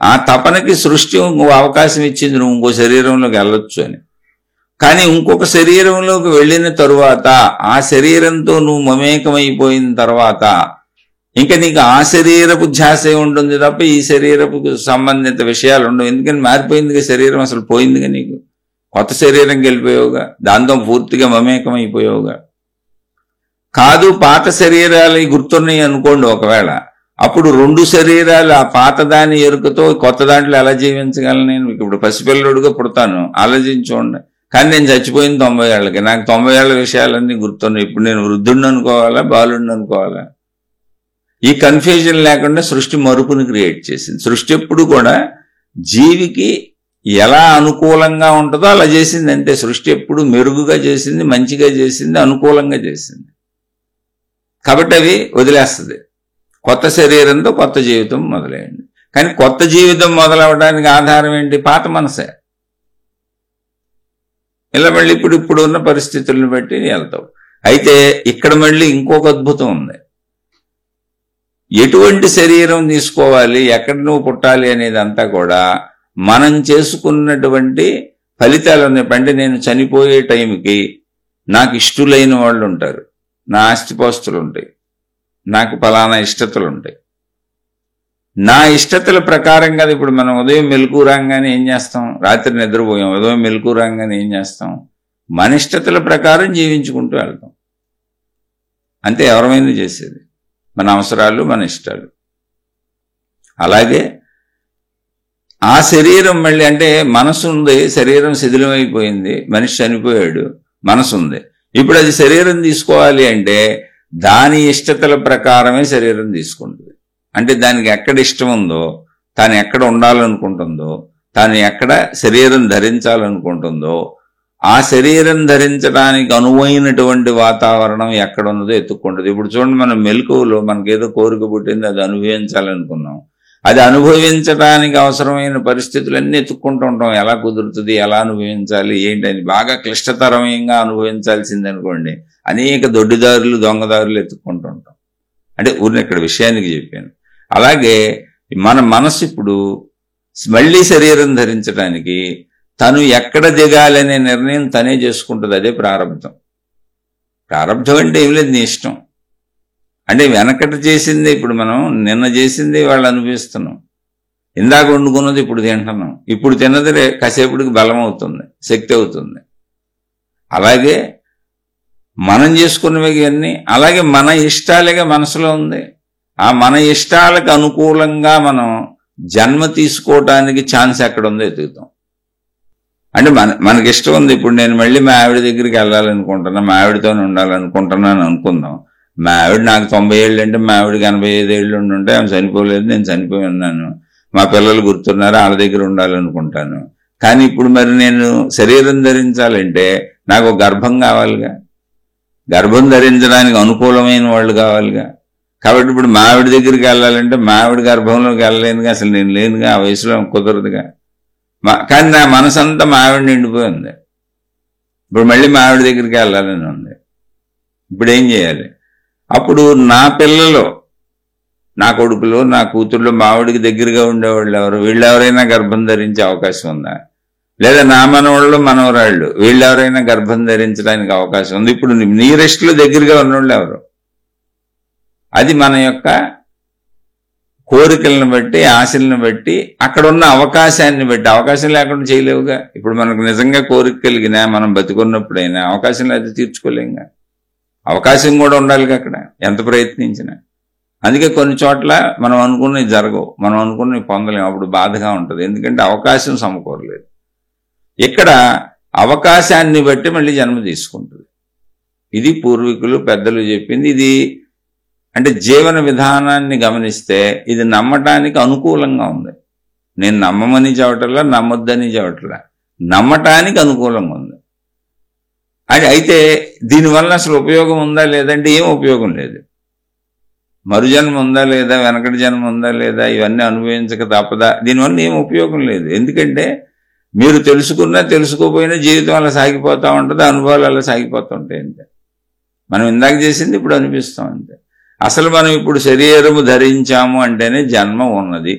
ఆ తపనకి సృష్టి ఇంకో అవకాశం ఇచ్చింది, నువ్వు ఇంకో శరీరంలోకి వెళ్ళొచ్చు అని. కానీ ఇంకొక శరీరంలోకి వెళ్ళిన తరువాత ఆ శరీరంతో నువ్వు మమేకమైపోయిన తర్వాత ఇంకా నీకు ఆ శరీరపు ధ్యాసే ఉంటుంది తప్ప ఈ శరీరపు సంబంధిత విషయాలు ఉండవు. ఎందుకని మారిపోయిందిగా శరీరం, అసలు పోయిందిగా, నీకు కొత్త శరీరంకి వెళ్ళిపోయావుగా, దాంతో పూర్తిగా మమేకం అయిపోయావుగా. కాదు, పాత శరీరాలు గుర్తున్నాయి అనుకోండి ఒకవేళ, అప్పుడు రెండు శరీరాలు ఆ పాత దాని ఎరుకతో కొత్త దాంట్లో ఎలా జీవించగలను నేను? ఇప్పుడు పసిపిల్లడుగా పుడతాను, ఆలోచించుకోండి. కానీ నేను చచ్చిపోయింది 90 ఏళ్ళకి, నాకు 90 ఏళ్ల విషయాలన్నీ గుర్తున్నాయి. ఇప్పుడు నేను వృద్ధుడిని అనుకోవాలా, బాలుడిని అనుకోవాలా? ఈ కన్ఫ్యూజన్ లేకుండా సృష్టి మరుపుని క్రియేట్ చేసింది. సృష్టి ఎప్పుడు కూడా జీవికి ఎలా అనుకూలంగా ఉంటుందో అలా చేసింది అంతే. సృష్టి ఎప్పుడు మెరుగుగా చేసింది, మంచిగా చేసింది, అనుకూలంగా చేసింది. కాబట్టి అవి వదిలేస్తుంది. కొత్త శరీరంతో కొత్త జీవితం మొదలైంది. కానీ కొత్త జీవితం మొదలవడానికి ఆధారం ఏంటి? పాత మనసే. ఇలా మళ్ళీ ఇప్పుడు ఉన్న పరిస్థితులను బట్టి వెళ్తావు. అయితే ఇక్కడ మళ్ళీ ఇంకొక అద్భుతం ఉంది. ఎటువంటి శరీరం తీసుకోవాలి, ఎక్కడ నువ్వు పుట్టాలి అనేది అంతా కూడా మనం చేసుకున్నటువంటి ఫలితాలు ఉన్నాయి. అంటే నేను చనిపోయే టైంకి నాకు ఇష్టలైన వాళ్ళు ఉంటారు, నా ఆస్తిపాస్తులు ఉంటాయి, నాకు ఫలానా ఇష్టతలు ఉంటాయి. నా ఇష్టతల ప్రకారం కదా ఇప్పుడు మనం ఉదయం మెలకు రాగానే ఏం చేస్తాం, రాత్రి నిద్రపోయాం, ఉదయం మెలకు రాగానే ఏం చేస్తాం, మన ఇష్టతల ప్రకారం జీవించుకుంటూ వెళ్తాం. అంతే ఎవరమైనా చేసేది, మన అవసరాలు, మన ఇష్టాలు. అలాగే ఆ శరీరం మళ్ళీ, అంటే మనసు ఉంది, శరీరం శిథిలమైపోయింది, మనిషి చనిపోయాడు, మనసు ఉంది. ఇప్పుడు అది శరీరం తీసుకోవాలి అంటే దాని ఇష్టతల ప్రకారమే శరీరం తీసుకుంటుంది. అంటే దానికి ఎక్కడ ఇష్టం ఉందో, తాను ఎక్కడ ఉండాలనుకుంటుందో, తాను ఎక్కడ శరీరం ధరించాలనుకుంటుందో ఆ శరీరం ధరించడానికి అనువైనటువంటి వాతావరణం ఎక్కడ ఉన్నదో ఎత్తుక్కుంటుంది. ఇప్పుడు చూడండి, మనం మెలకువలో మనకేదో కోరిక పుట్టింది, అది అనుభవించాలనుకున్నాం, అది అనుభవించడానికి అవసరమైన పరిస్థితులన్నీ ఎత్తుక్కుంటూ ఉంటాం. ఎలా కుదురుతుంది, ఎలా అనుభవించాలి, ఏంటని బాగా క్లిష్టతరంగా అనుభవించాల్సింది అనుకోండి, అనేక దొడ్డిదారులు, దొంగదారులు ఎత్తుక్కుంటూ ఉంటాం. అంటే ఊరిని ఇక్కడ విషయానికి చెప్పాను. అలాగే మన మనసు ఇప్పుడు మళ్ళీ శరీరం ధరించడానికి తను ఎక్కడ దిగాలనే నిర్ణయం తనే చేసుకుంటుంది. అదే ప్రారంభం. ప్రారంభం అంటే ఏం లేదు, నీ ఇష్టం. అంటే వెనకట చేసింది ఇప్పుడు మనం నిన్న చేసింది వాళ్ళు అనుభవిస్తున్నాం. ఇందాక వండుకున్నది ఇప్పుడు తింటున్నాం. ఇప్పుడు తిన్నది కాసేపటికి బలం అవుతుంది, శక్తి అవుతుంది. అలాగే మనం చేసుకున్నవి ఇవన్నీ, అలాగే మన ఇష్టాలుగా మనసులో ఉంది. ఆ మన ఇష్టాలకు అనుకూలంగా మనం జన్మ తీసుకోవటానికి ఛాన్స్ ఎక్కడ ఉందో ఎదుగుతాం. అంటే మనకి ఇష్టం ఉంది. ఇప్పుడు నేను మళ్ళీ మా ఆవిడ దగ్గరికి వెళ్ళాలనుకుంటున్నా, మా ఆవిడతోనే ఉండాలనుకుంటున్నాను అనుకుందాం. మా ఆవిడ నాకు 90 ఏళ్ళు అంటే మా ఆవిడకి 85 ఏళ్ళు ఉంటే ఆమె చనిపోలేదు, నేను చనిపోయి ఉన్నాను. మా పిల్లలు గుర్తున్నారు, వాళ్ళ దగ్గర ఉండాలనుకుంటాను. కానీ ఇప్పుడు మరి నేను శరీరం ధరించాలంటే నాకు గర్భం కావాలిగా, గర్భం ధరించడానికి అనుకూలమైన వాళ్ళు కావాలిగా. కాబట్టి ఇప్పుడు మా ఆవిడ దగ్గరికి వెళ్ళాలంటే మా ఆవిడ గర్భంలోకి వెళ్ళలేనుగా, అసలు నేను లేనుగా, ఆ వయసులో కుదరదుగా. కానీ నా మనసంతా మా ఆవిడ నిండిపోయింది. ఇప్పుడు మళ్ళీ మా ఆవిడ దగ్గరికి వెళ్ళాలని ఉంది. ఇప్పుడు ఏం చేయాలి? అప్పుడు నా పిల్లలు, నా కొడుకులు, నా కూతుళ్ళు మా ఆవిడికి దగ్గరగా ఉండేవాళ్ళు ఎవరు, వీళ్ళెవరైనా గర్భం ధరించే అవకాశం ఉందా? లేదా నా మనవాళ్ళు మనవరాళ్ళు వీళ్ళెవరైనా గర్భం ధరించడానికి అవకాశం ఉంది? ఇప్పుడు నీరెస్ట్లో దగ్గరగా ఉన్నవాళ్ళు ఎవరు? అది మన యొక్క కోరికలను బట్టి, ఆశలను బట్టి, అక్కడ ఉన్న అవకాశాన్ని బట్టి. అవకాశం లేకుండా చేయలేవుగా. ఇప్పుడు మనకు నిజంగా కోరిక కలిగినా మనం బతికున్నప్పుడైనా అవకాశం లేకపోతే తీర్చుకోలేంగా. అవకాశం కూడా ఉండాలిగా అక్కడ, ఎంత ప్రయత్నించినా. అందుకే కొన్ని చోట్ల మనం అనుకున్నవి జరగవు, మనం అనుకున్నవి పొందలేము. అప్పుడు బాధగా ఉంటుంది, ఎందుకంటే అవకాశం సమకూరలేదు. ఇక్కడ అవకాశాన్ని బట్టి మళ్ళీ జన్మ తీసుకుంటుంది. ఇది పూర్వీకులు పెద్దలు చెప్పింది. ఇది అంటే జీవన విధానాన్ని గమనిస్తే ఇది నమ్మటానికి అనుకూలంగా ఉంది. నేను నమ్మమని చెప్పట్లా, నమ్మొద్దని చెప్పట్లా, నమ్మటానికి అనుకూలంగా ఉంది. అది అయితే దీనివల్ల అసలు ఉపయోగం ఉందా లేదంటే ఏం ఉపయోగం లేదు. మరుజన్మ ఉందా లేదా, వెనకటి జన్మ ఉందా లేదా, ఇవన్నీ అనుభవించక తప్పదా, దీనివల్ల ఏం ఉపయోగం లేదు. ఎందుకంటే మీరు తెలుసుకున్నా తెలుసుకోపోయినా జీవితం అలా సాగిపోతూ ఉంటుంది, అనుభవాలు అలా సాగిపోతూ ఉంటాయి. అంతే. మనం ఇందాక చేసింది ఇప్పుడు అనిపిస్తాం అంతే. అసలు మనం ఇప్పుడు శరీరము ధరించాము అంటేనే జన్మ ఉన్నది.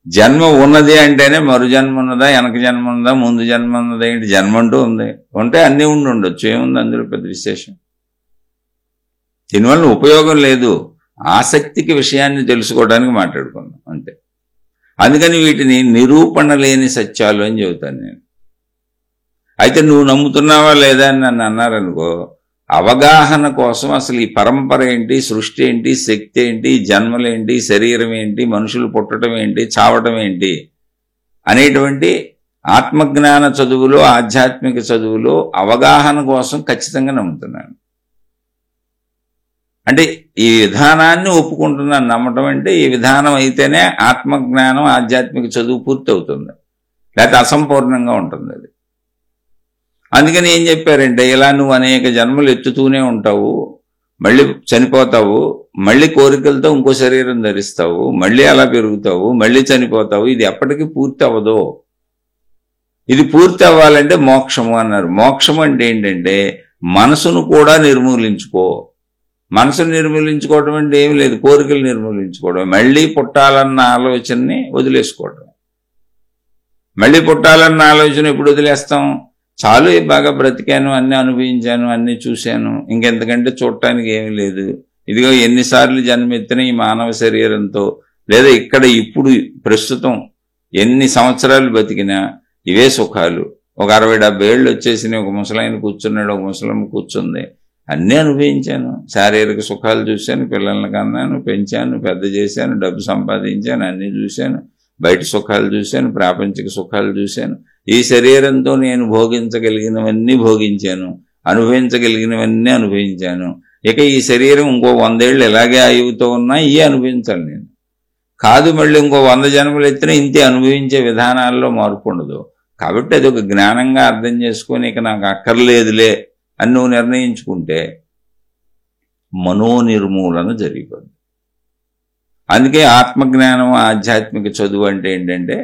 జన్మ ఉన్నది అంటేనే మరు జన్మ ఉన్నదా, వెనక జన్మ ఉన్నదా, ముందు జన్మ ఉన్నదా, ఏంటి జన్మ అంటూ ఉంది. ఉంటే అన్నీ ఉండి ఉండొచ్చు, ఏముంది అందులో పెద్ద విశేషం. దీనివల్ల ఉపయోగం లేదు. ఆసక్తికి విషయాన్ని తెలుసుకోవడానికి మాట్లాడుకుందాం అంతే. అందుకని వీటిని నిరూపణ లేని సత్యాలు అని చెబుతాను నేను. అయితే నువ్వు నమ్ముతున్నావా లేదా అని నన్ను అన్నారనుకో, అవగాహన కోసం అసలు ఈ పరంపర ఏంటి, సృష్టి ఏంటి, శక్తి ఏంటి, జన్మలేంటి, శరీరం ఏంటి, మనుషులు పుట్టడం ఏంటి, చావటం ఏంటి అనేటువంటి ఆత్మజ్ఞాన చదువులో, ఆధ్యాత్మిక చదువులో అవగాహన కోసం ఖచ్చితంగా నమ్ముతున్నాను. అంటే ఈ విధానాన్ని ఒప్పుకుంటున్నాను. నమ్మటం అంటే ఈ విధానం అయితేనే ఆత్మజ్ఞానం, ఆధ్యాత్మిక చదువు పూర్తి అవుతుంది, లేకపోతే అసంపూర్ణంగా ఉంటుంది అది. అందుకని ఏం చెప్పారంటే, ఇలా నువ్వు అనేక జన్మలు ఎత్తుతూనే ఉంటావు, మళ్ళీ చనిపోతావు, మళ్ళీ కోరికలతో ఇంకో శరీరం ధరిస్తావు, మళ్ళీ అలా పెరుగుతావు, మళ్ళీ చనిపోతావు, ఇది ఎప్పటికీ పూర్తి అవ్వదు. ఇది పూర్తి అవ్వాలంటే మోక్షము అన్నారు. మోక్షం అంటే ఏంటంటే మనసును కూడా నిర్మూలించుకో. మనసును నిర్మూలించుకోవడం అంటే ఏం లేదు, కోరికలు నిర్మూలించుకోవడం, మళ్ళీ పుట్టాలన్న ఆలోచనని వదిలేసుకోవడం. మళ్ళీ పుట్టాలన్న ఆలోచన ఎప్పుడు వదిలేస్తాం? చాలు, బాగా బ్రతికాను, అన్నీ అనుభవించాను, అన్నీ చూశాను, ఇంకెంతకంటే చూడటానికి ఏమీ లేదు. ఇదిగో ఎన్నిసార్లు జన్మెత్తిన ఈ మానవ శరీరంతో, లేదా ఇక్కడ ఇప్పుడు ప్రస్తుతం ఎన్ని సంవత్సరాలు బతికినా ఇవే సుఖాలు. ఒక 60-70 ఏళ్ళు వచ్చేసి ఒక ముసలాయన కూర్చున్నాడు, ఒక ముసలమ్మ కూర్చుంది, అన్నీ అనుభవించాను. శారీరక సుఖాలు చూశాను, పిల్లల్ని కన్నాను, పెంచాను, పెద్ద చేశాను, డబ్బు సంపాదించాను, అన్నీ చూశాను, బయట సుఖాలు చూశాను, ప్రాపంచిక సుఖాలు చూశాను. ఈ శరీరంతో నేను భోగించగలిగినవన్నీ భోగించాను, అనుభవించగలిగినవన్నీ అనుభవించాను. ఇక ఈ శరీరం ఇంకో 100 ఏళ్ళు ఇలాగే ఆయువుతో ఉన్నా ఇవే అనుభవించాలి నేను. కాదు, మళ్ళీ ఇంకో 100 జన్మలు ఎత్తినా ఇంతే అనుభవించే విధానాల్లో మార్పు ఉండదు. కాబట్టి అది ఒక జ్ఞానంగా అర్థం చేసుకొని ఇక నాకు అక్కర్లేదులే అని నువ్వు నిర్ణయించుకుంటే మనోనిర్మూలన జరిగిపోద్ది. అందుకే ఆత్మజ్ఞానం, ఆధ్యాత్మిక చదువు అంటే ఏంటంటే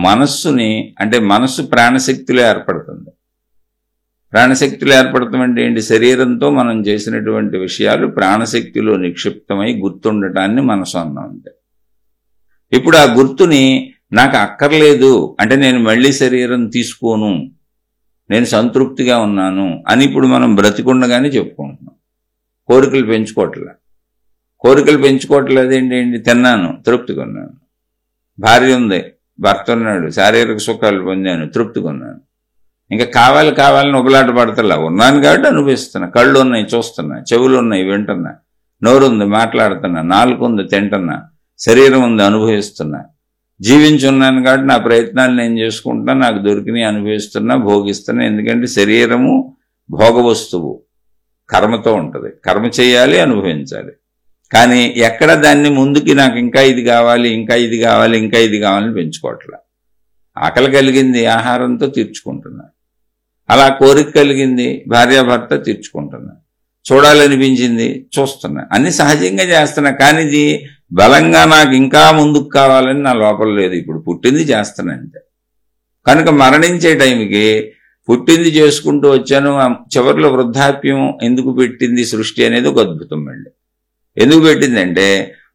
మనస్సుని, అంటే మనస్సు ప్రాణశక్తిలో ఏర్పడుతుంది. ప్రాణశక్తిలో ఏర్పడటం అంటే ఏంటి? శరీరంతో మనం చేసినటువంటి విషయాలు ప్రాణశక్తిలో నిక్షిప్తమై గుర్తుండటాన్ని మనసు అన్నాం. అంటే ఇప్పుడు ఆ గుర్తుని నాకు అక్కర్లేదు అంటే నేను మళ్ళీ శరీరం తీసుకోను, నేను సంతృప్తిగా ఉన్నాను అని ఇప్పుడు మనం బ్రతికుండగానే చెప్పుకుంటున్నాం. కోరికలు పెంచుకోవట్లేదు ఏంటి? తిన్నాను, తృప్తిగా ఉన్నాను. భార్య ఉంది, భర్త ఉన్నాడు, శారీరక సుఖాలు పొందాను, తృప్తిగా ఉన్నాను. ఇంకా కావాలని ఉబలాట పడతలా. ఉన్నాను కాబట్టి అనుభవిస్తున్నా. కళ్ళు ఉన్నాయి, చూస్తున్నా. చెవులు ఉన్నాయి, వింటున్నా. నోరు ఉంది, మాట్లాడుతున్నా. నాలుక ఉంది, తింటున్నా. శరీరం ఉంది, అనుభవిస్తున్నా. జీవించున్నాను కాబట్టి నా ప్రయత్నాలు నేను చేసుకుంటున్నా. నాకు దొరికినాయి అనుభవిస్తున్నా, భోగిస్తున్నా. ఎందుకంటే శరీరము భోగ వస్తువు, కర్మతో ఉంటుంది. కర్మ చేయాలి, అనుభవించాలి. కానీ ఎక్కడ దాన్ని ముందుకి నాకు ఇంకా ఇది కావాలి, ఇంకా ఇది కావాలి, ఇంకా ఇది కావాలని పెంచుకోవట్లా. ఆకలి కలిగింది, ఆహారంతో తీర్చుకుంటున్నా. అలా కోరిక కలిగింది, భార్యాభర్త తీర్చుకుంటున్నా. చూడాలనిపించింది, చూస్తున్నా. అన్ని సహజంగా చేస్తున్నా. కానీ ఇది బలంగా నాకు ఇంకా ముందుకు కావాలని నా లోపల లేదు. ఇప్పుడు పుట్టింది చేస్తున్నా అంతే. కనుక మరణించే టైంకి పుట్టింది చేసుకుంటూ వచ్చాను. చివరిలో వృద్ధాప్యం ఎందుకు పెట్టింది సృష్టి అనేది ఒక అద్భుతం. మళ్ళీ ఎందుకు పెట్టిందంటే,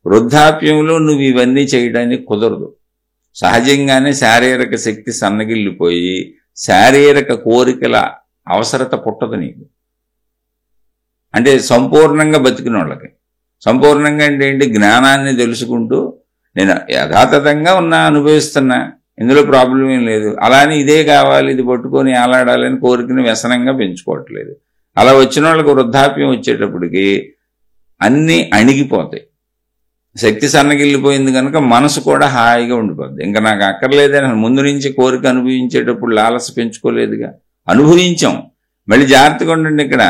వృద్ధాప్యంలో నువ్వు ఇవన్నీ చేయడానికి కుదరదు. సహజంగానే శారీరక శక్తి సన్నగిల్లిపోయి శారీరక కోరికల అవసరత పుట్టదు నీకు. అంటే సంపూర్ణంగా బతికిన వాళ్ళకి. సంపూర్ణంగా అంటే ఏంటి? జ్ఞానాన్ని తెలుసుకుంటూ నేను యథాతథంగా ఉన్నా, అనుభవిస్తున్నా, ఇందులో ప్రాబ్లం ఏం లేదు. అలానే ఇదే కావాలి, ఇది పట్టుకొని ఆలాడాలని కోరికని వ్యసనంగా పెంచుకోవట్లేదు. అలా వచ్చిన వాళ్ళకి వృద్ధాప్యం వచ్చేటప్పటికి అన్నీ అణిగిపోతాయి. శక్తి సన్నగిల్లిపోయింది కనుక మనసు కూడా హాయిగా ఉండిపోద్ది. ఇంకా నాకు అక్కర్లేదని ముందు నుంచి కోరిక అనుభవించేటప్పుడు లాలస పెంచుకోలేదుగా. అనుభవించాం. మళ్ళీ జాగ్రత్తగా ఉండండి. ఇక్కడ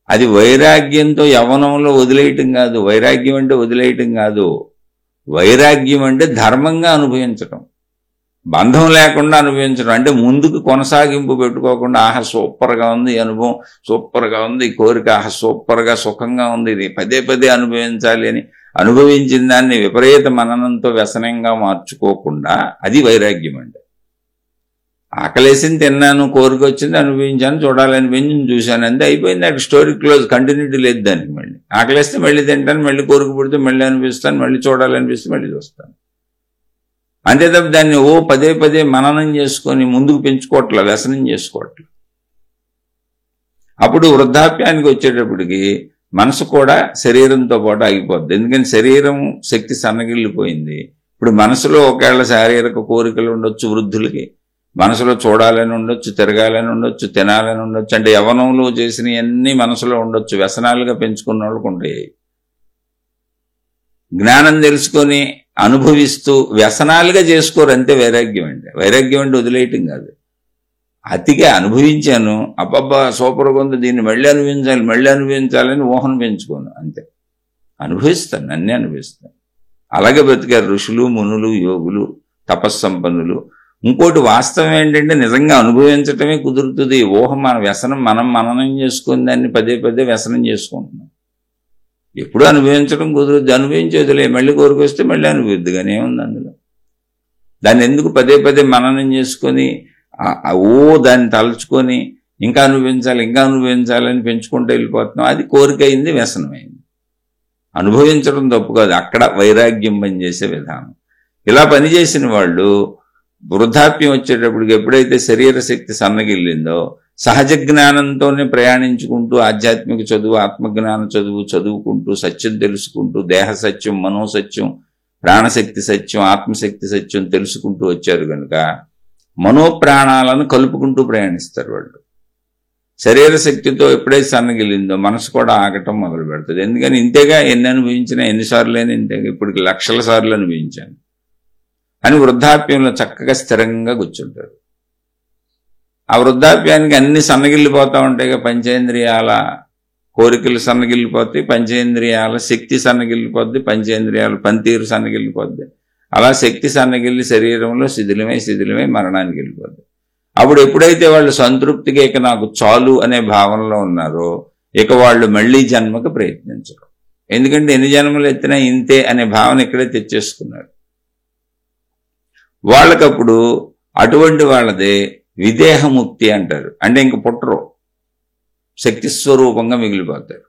అది వైరాగ్యంతో యవ్వనంలో వదిలేయటం కాదు. వైరాగ్యం అంటే వదిలేయటం కాదు. వైరాగ్యం అంటే ధర్మంగా అనుభవించటం, బంధం లేకుండా అనుభవించడం. అంటే ముందుకు కొనసాగింపు పెట్టుకోకుండా ఆహా సూపర్గా ఉంది ఈ అనుభవం, సూపర్గా ఉంది ఈ కోరిక, ఆహా సూపర్గా సుఖంగా ఉంది, ఇది పదే పదే అనుభవించాలి అని అనుభవించిన దాన్ని విపరీత మననంతో వ్యసనంగా మార్చుకోకుండా అది వైరాగ్యం. అంటే ఆకలేసింది, తిన్నాను, కోరిక వచ్చింది, అనుభవించాను, చూడాలనిపించింది, చూశాను, అంతే అయిపోయింది. అక్కడ స్టోరీ క్లోజ్. కంటిన్యూటీ లేదు దానికి. మళ్ళీ ఆకలేస్తే మళ్ళీ తింటాను, మళ్ళీ కోరిక పుడితే మళ్ళీ అనిపిస్తాను, మళ్ళీ చూడాలనిపిస్తే మళ్ళీ చూస్తాను. అంతే తప్ప దాన్ని పదే పదే మననం చేసుకొని ముందుకు పెంచుకోవట్లే, వ్యసనం చేసుకోవట్లే. అప్పుడు వృద్ధాప్యానికి వచ్చేటప్పటికి మనసు కూడా శరీరంతో పాటు ఆగిపోద్ది. ఎందుకని శరీరం శక్తి సన్నగిల్లిపోయింది. ఇప్పుడు మనసులో ఒకవేళ శారీరక కోరికలు ఉండొచ్చు, వృద్ధులకి మనసులో చూడాలని ఉండొచ్చు, తిరగాలని ఉండొచ్చు, తినాలని ఉండొచ్చు. అంటే యవ్వనంలో చేసినవన్నీ మనసులో ఉండొచ్చు, వ్యసనాలుగా పెంచుకున్న వాళ్ళకు ఉంటాయి. జ్ఞానం తెలుసుకొని అనుభవిస్తూ వ్యసనాలుగా చేసుకోరు, అంతే వైరాగ్యం అంటే. వైరాగ్యం అంటే వదిలేయటం కాదు. అతిగా అనుభవించాను, అబ్బబ్బా సూపర్గా ఉంది, దీన్ని మళ్ళీ అనుభవించాలని ఊహను పెంచుకోను, అంతే. అనుభవిస్తాను, అన్నీ అనుభవిస్తాను. అలాగే బ్రతికారు ఋషులు, మునులు, యోగులు, తపస్సంపన్నులు. ఇంకోటి వాస్తవం ఏంటంటే నిజంగా అనుభవించటమే కుదురుతుంది. ఊహ మన వ్యసనం, మనం మననం చేసుకుని దాన్ని పదే పదే వ్యసనం చేసుకుంటున్నాం. ఎప్పుడు అనుభవించడం కుదురుద్ది, అనుభవించి వదిలే, మళ్ళీ కోరికొస్తే మళ్ళీ అనుభవిద్ది. కానీ ఏముంది అందులో? దాన్ని ఎందుకు పదే పదే మననం చేసుకొని దాన్ని తలుచుకొని ఇంకా అనుభవించాలని పెంచుకుంటూ వెళ్ళిపోతున్నాం. అది కోరిక అయింది, వ్యసనమైంది. అనుభవించడం తప్పు కాదు, అక్కడ వైరాగ్యం పనిచేసే విధానం. ఇలా పనిచేసిన వాళ్ళు వృద్ధాప్యం వచ్చేటప్పటికి ఎప్పుడైతే శరీర శక్తి సన్నగిల్లిందో సహజ జ్ఞానంతోనే ప్రయాణించుకుంటూ ఆధ్యాత్మిక చదువు, ఆత్మజ్ఞాన చదువుకుంటూ సత్యం తెలుసుకుంటూ దేహ సత్యం, మనోసత్యం, ప్రాణశక్తి సత్యం, ఆత్మశక్తి సత్యం తెలుసుకుంటూ వచ్చారు కనుక మనోప్రాణాలను కలుపుకుంటూ ప్రయాణిస్తారు వాళ్ళు. శరీర శక్తితో ఎప్పుడైతే సన్నగిలిందో మనసు కూడా ఆగటం మొదలు పెడుతుంది. ఎందుకని ఇంతేగా, ఎన్ని అనుభవించినా, ఎన్నిసార్లు అయినా ఇంతేగా, ఇప్పటికి లక్షల సార్లు అనుభవించాను అని వృద్ధాప్యంలో చక్కగా స్థిరంగా కూర్చుంటారు. ఆ వృద్ధాప్యానికి అన్ని సన్నగిల్లిపోతూ ఉంటాయిగా. పంచేంద్రియాల కోరికలు సన్నగిల్లిపోతాయి, పంచేంద్రియాల శక్తి సన్నగిల్లిపోద్ది, పంచేంద్రియాల పనితీరు సన్నగిల్లిపోద్ది. అలా శక్తి సన్నగిల్లి శరీరంలో శిథిలమై మరణానికి వెళ్ళిపోద్ది. అప్పుడు ఎప్పుడైతే వాళ్ళు సంతృప్తిగా ఇక నాకు చాలు అనే భావనలో ఉన్నారో ఇక వాళ్ళు మళ్ళీ జన్మకు ప్రయత్నించరు. ఎందుకంటే ఎన్ని జన్మలు ఎత్తినా ఇంతే అనే భావన ఇక్కడే తెచ్చేసుకున్నారు. వాళ్ళకప్పుడు అటువంటి వాళ్ళదే విదేహముక్తి అంటారు. అంటే ఇంక పుట్టరు, శక్తి స్వరూపంగా మిగిలిపోతారు.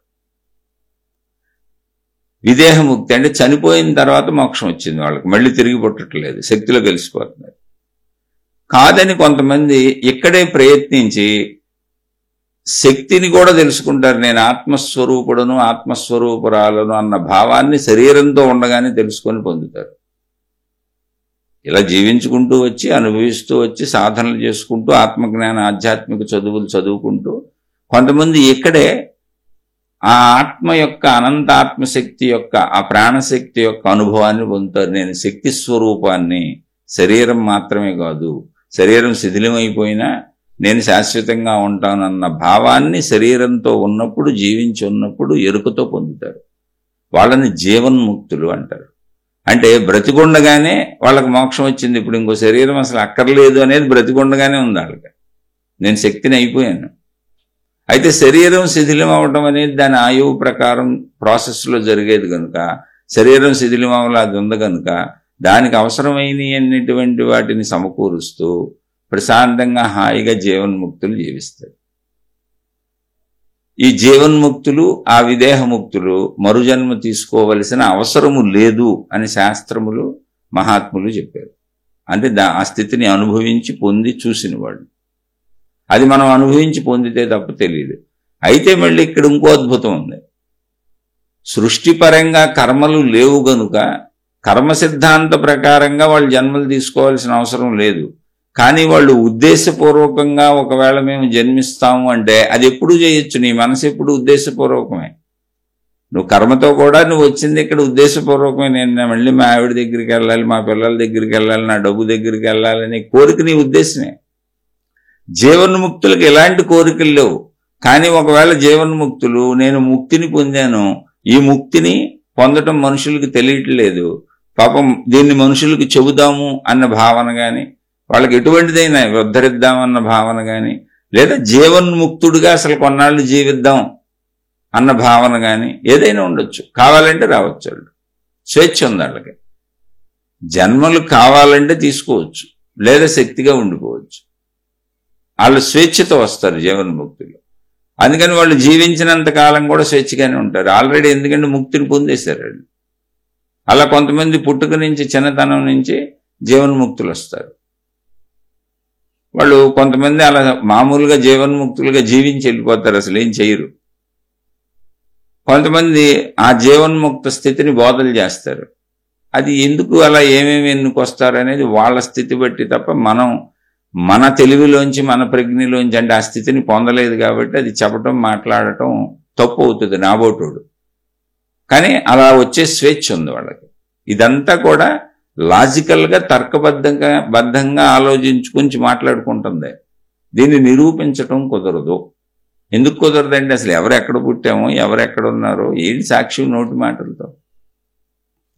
విదేహముక్తి అంటే చనిపోయిన తర్వాత మోక్షం వచ్చింది వాళ్ళకి, మళ్ళీ తిరిగి పుట్టట్లేదు, శక్తిలో కలిసిపోతున్నారు. కాదని కొంతమంది ఇక్కడే ప్రయత్నించి శక్తిని కూడా తెలుసుకుంటారు. నేను ఆత్మస్వరూపుడను ఆత్మస్వరూపురాలను అన్న భావాన్ని శరీరంతో ఉండగానే తెలుసుకొని పొందుతారు. ఇలా జీవించుకుంటూ వచ్చి, అనుభవిస్తూ వచ్చి, సాధనలు చేసుకుంటూ, ఆత్మజ్ఞాన ఆధ్యాత్మిక చదువులు చదువుకుంటూ కొంతమంది ఇక్కడే ఆ ఆత్మ యొక్క, అనంత ఆత్మశక్తి యొక్క, ఆ ప్రాణశక్తి యొక్క అనుభవాన్ని పొందుతారు. నేను శక్తి స్వరూపాన్ని, శరీరం మాత్రమే కాదు, శరీరం శిథిలమైపోయినా నేను శాశ్వతంగా ఉంటానన్న భావాన్ని శరీరంతో ఉన్నప్పుడు, జీవించి ఉన్నప్పుడు ఎరుకతో పొందుతారు. వాళ్ళని జీవన్ముక్తులు అంటారు. అంటే బ్రతికొండగానే వాళ్ళకి మోక్షం వచ్చింది, ఇప్పుడు ఇంకో శరీరం అసలు అక్కర్లేదు అనేది బ్రతికొండగానే ఉంది వాళ్ళకి. నేను శక్తిని అయిపోయాను. అయితే శరీరం శిథిలం అవడం అనేది దాని ఆయువు ప్రకారం ప్రాసెస్లో జరిగేది కనుక, శరీరం శిథిలం అవ్వాలి అది ఉంది కనుక దానికి అవసరమైనవి అన్నిటువంటి వాటిని సమకూరుస్తూ ప్రశాంతంగా హాయిగా జీవన్ముక్తులు జీవిస్తారు. ఈ జీవన్ముక్తులు, ఆ విదేహముక్తులు మరుజన్మ తీసుకోవలసిన అవసరము లేదు అని శాస్త్రములు, మహాత్ములు చెప్పారు. అంటే ఆ స్థితిని అనుభవించి పొంది చూసిన వాళ్ళు. అది మనం అనుభవించి పొందితే తప్ప తెలియదు. అయితే మళ్ళీ ఇక్కడ ఇంకో అద్భుతం ఉంది. సృష్టిపరంగా కర్మలు లేవు గనుక కర్మ సిద్ధాంత ప్రకారంగా వాళ్ళు జన్మలు తీసుకోవాల్సిన అవసరం లేదు. కానీ వాళ్ళు ఉద్దేశపూర్వకంగా ఒకవేళ మేము జన్మిస్తాము అంటే అది ఎప్పుడు చేయొచ్చు. నీ మనసు ఎప్పుడు ఉద్దేశపూర్వకమే. నువ్వు కర్మతో కూడా నువ్వు వచ్చింది ఇక్కడ ఉద్దేశపూర్వకమే. నేను మళ్ళీ మా ఆవిడ దగ్గరికి వెళ్ళాలి, మా పిల్లల దగ్గరికి వెళ్ళాలి, నా డబ్బు దగ్గరికి వెళ్ళాలని కోరిక నీ ఉద్దేశమే. జీవన్ముక్తులకు ఎలాంటి కోరికలు లేవు. కానీ ఒకవేళ జీవన్ముక్తులు నేను ముక్తిని పొందాను, ఈ ముక్తిని పొందటం మనుషులకు తెలియట్లేదు, పాపం దీన్ని మనుషులకు చెబుదాము అన్న భావన కానీ, వాళ్ళకి ఎటువంటిదైనా ఉద్ధరిద్దామన్న భావన కానీ, లేదా జీవన్ముక్తుడిగా అసలు కొన్నాళ్ళు జీవిద్దాం అన్న భావన కానీ ఏదైనా ఉండొచ్చు. కావాలంటే రావచ్చు, వాళ్ళు స్వేచ్ఛ ఉంది వాళ్ళకి. జన్మలు కావాలంటే తీసుకోవచ్చు, లేదా శక్తిగా ఉండిపోవచ్చు. వాళ్ళు స్వేచ్ఛతో వస్తారు జీవన్ముక్తులు. అందుకని వాళ్ళు జీవించినంత కాలం కూడా స్వేచ్ఛగానే ఉంటారు ఆల్రెడీ. ఎందుకంటే ముక్తిని పొందేశారు వాళ్ళు. అలా కొంతమంది పుట్టుక నుంచి, చిన్నతనం నుంచి జీవన్ముక్తులు వస్తారు. వాళ్ళు కొంతమంది అలా మామూలుగా జీవన్ముక్తులుగా జీవించి వెళ్ళిపోతారు, అసలు ఏం చేయరు. కొంతమంది ఆ జీవన్ముక్త స్థితిని బోధలు చేస్తారు. అది ఎందుకు అలా ఏమేమి ఎన్నుకొస్తారు అనేది వాళ్ళ స్థితి బట్టి తప్ప, మనం మన తెలివిలోంచి, మన ప్రజ్ఞలోంచి, అంటే ఆ స్థితిని పొందలేదు కాబట్టి అది చెప్పటం, మాట్లాడటం తప్పు అవుతుంది నాబోటోడు. కానీ అలా వచ్చే స్వేచ్ఛ ఉంది వాళ్ళకి. ఇదంతా కూడా లాజికల్గా, తర్కబద్ధంగా ఆలోచించుకొని మాట్లాడుకుంటుంది. దీన్ని నిరూపించటం కుదరదు. ఎందుకు కుదరదంటే అసలు ఎవరెక్కడ పుట్టామో, ఎవరెక్కడ ఉన్నారో ఏంటి సాక్షి నోటి మాటలతో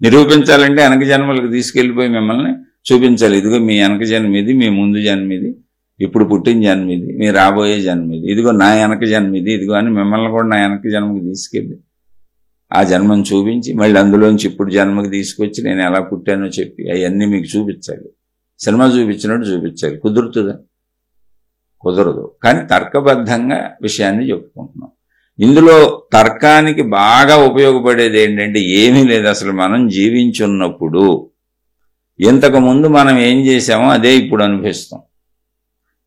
నిరూపించాలంటే వెనక జన్మలకు తీసుకెళ్ళిపోయి మిమ్మల్ని చూపించాలి. ఇదిగో మీ వెనక జన్మ ఇది, మీ ముందు జన్మ ఇది, ఇప్పుడు పుట్టిన జన్మ ఇది, మీ రాబోయే జన్మ ఇది, ఇదిగో నా వెనక జన్మ ఇది, ఇదిగో అని మిమ్మల్ని కూడా నా వెనక జన్మకి తీసుకెళ్ళి ఆ జన్మను చూపించి మళ్ళీ అందులోంచి ఇప్పుడు జన్మకి తీసుకొచ్చి నేను ఎలా పుట్టానో చెప్పి అవన్నీ మీకు చూపించాలి. సినిమా చూపించినట్టు చూపించాలి. కుదురుతుందా? కుదరదు. కానీ తర్కబద్ధంగా విషయాన్ని చెప్పుకుంటున్నాం. ఇందులో తర్కానికి బాగా ఉపయోగపడేది ఏంటంటే ఏమీ లేదు. అసలు మనం జీవించున్నప్పుడు ఇంతకుముందు మనం ఏం చేశామో అదే ఇప్పుడు అనుభవిస్తాం.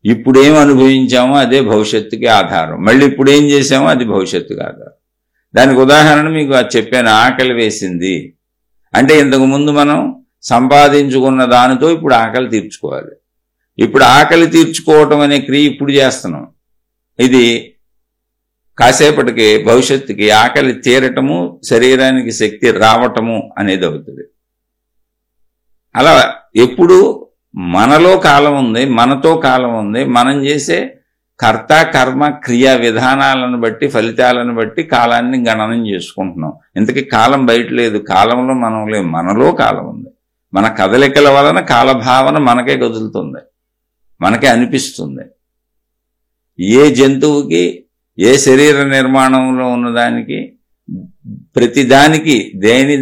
ఇప్పుడు ఏం అనుభవించామో అదే భవిష్యత్తుకి ఆధారం. మళ్ళీ ఇప్పుడు ఏం చేశామో అది భవిష్యత్తుకి ఆధారం. దానికి ఉదాహరణ మీకు అది చెప్పాను. ఆకలి వేసింది అంటే ఇంతకుముందు మనం సంపాదించుకున్న దానితో ఇప్పుడు ఆకలి తీర్చుకోవాలి. ఇప్పుడు ఆకలి తీర్చుకోవటం అనే క్రియ ఇప్పుడు చేస్తున్నాం. ఇది కాసేపటికి భవిష్యత్తుకి ఆకలి తీరటము, శరీరానికి శక్తి రావటము అనేది అవుతుంది. అలా ఎప్పుడు మనలో కాలం ఉంది, మనతో కాలం ఉంది. మనం చేసే కర్త, కర్మ, క్రియా విధానాలను బట్టి, ఫలితాలను బట్టి కాలాన్ని గణనం చేసుకుంటున్నాం. ఇంతకీ కాలం బయట లేదు, కాలంలో మనం లేదు, మనలో కాలం ఉంది. మన కదలికల వలన కాలభావన మనకే కదులుతుంది, మనకే అనిపిస్తుంది. ఏ జంతువుకి, ఏ శరీర నిర్మాణంలో ఉన్నదానికి, ప్రతిదానికి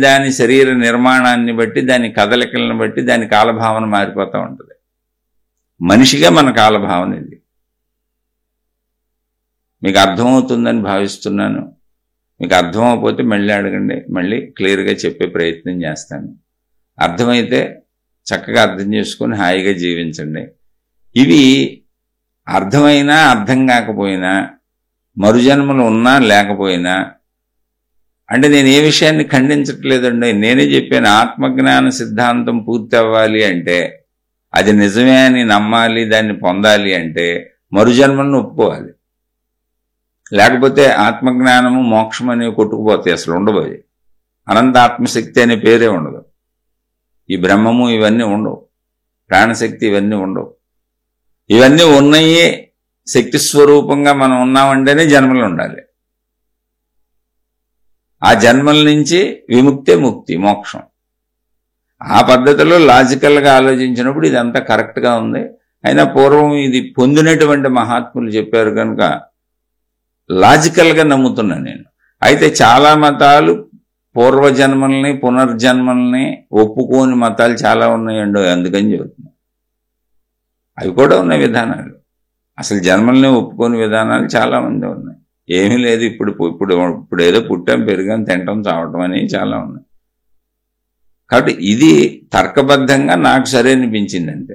దాని శరీర నిర్మాణాన్ని బట్టి, దాని కదలికలను బట్టి దాని కాలభావన మారిపోతూ ఉంటుంది. మనిషిగా మన కాలభావన ఇది. మీకు అర్థమవుతుందని భావిస్తున్నాను. మీకు అర్థమైపోతే మళ్ళీ అడగండి, మళ్ళీ క్లియర్గా చెప్పే ప్రయత్నం చేస్తాను. అర్థమైతే చక్కగా అర్థం చేసుకొని హాయిగా జీవించండి. ఇవి అర్థమైనా అర్థం కాకపోయినా, మరుజన్మలు ఉన్నా లేకపోయినా, అంటే నేను ఏ విషయాన్ని ఖండించట్లేదండి. నేనే చెప్పాను, ఆత్మజ్ఞాన సిద్ధాంతం పూర్తి అవ్వాలి అంటే, అది నిజమే అని నమ్మాలి, దాన్ని పొందాలి అంటే మరుజన్మలను ఒప్పుకోవాలి. లేకపోతే ఆత్మజ్ఞానము మోక్షం అనేవి కొట్టుకుపోతాయి, అసలు ఉండబోయి. అనంత ఆత్మశక్తి అనే పేరే ఉండదు. ఈ బ్రహ్మము ఇవన్నీ ఉండవు, ప్రాణశక్తి ఇవన్నీ ఉండవు. ఇవన్నీ ఉన్నాయి, శక్తి స్వరూపంగా మనం ఉన్నామంటేనే జన్మలు ఉండాలి. ఆ జన్మల నుంచి విముక్తే ముక్తి, మోక్షం. ఆ పద్ధతిలో లాజికల్గా ఆలోచించినప్పుడు ఇదంతా కరెక్ట్గా ఉంది. అయినా పూర్వం ఇది పొందినటువంటి మహాత్ములు చెప్పారు కనుక లాజికల్గా నమ్ముతున్నాను నేను. అయితే చాలా మతాలు పూర్వజన్మల్ని పునర్జన్మల్ని ఒప్పుకోని మతాలు చాలా ఉన్నాయండి, అందుకని చెబుతున్నాను. అవి కూడా ఉన్నాయి విధానాలు. అసలు జన్మల్ని ఒప్పుకోని విధానాలు చాలామంది ఉన్నాయి. ఏమీ లేదు, ఇప్పుడు ఏదో పుట్టాం, పెరిగాం, తింటాం, చావటం అనేవి చాలా ఉన్నాయి. కాబట్టి ఇది తర్కబద్ధంగా నాకు సరే అనిపించింది. అంతే.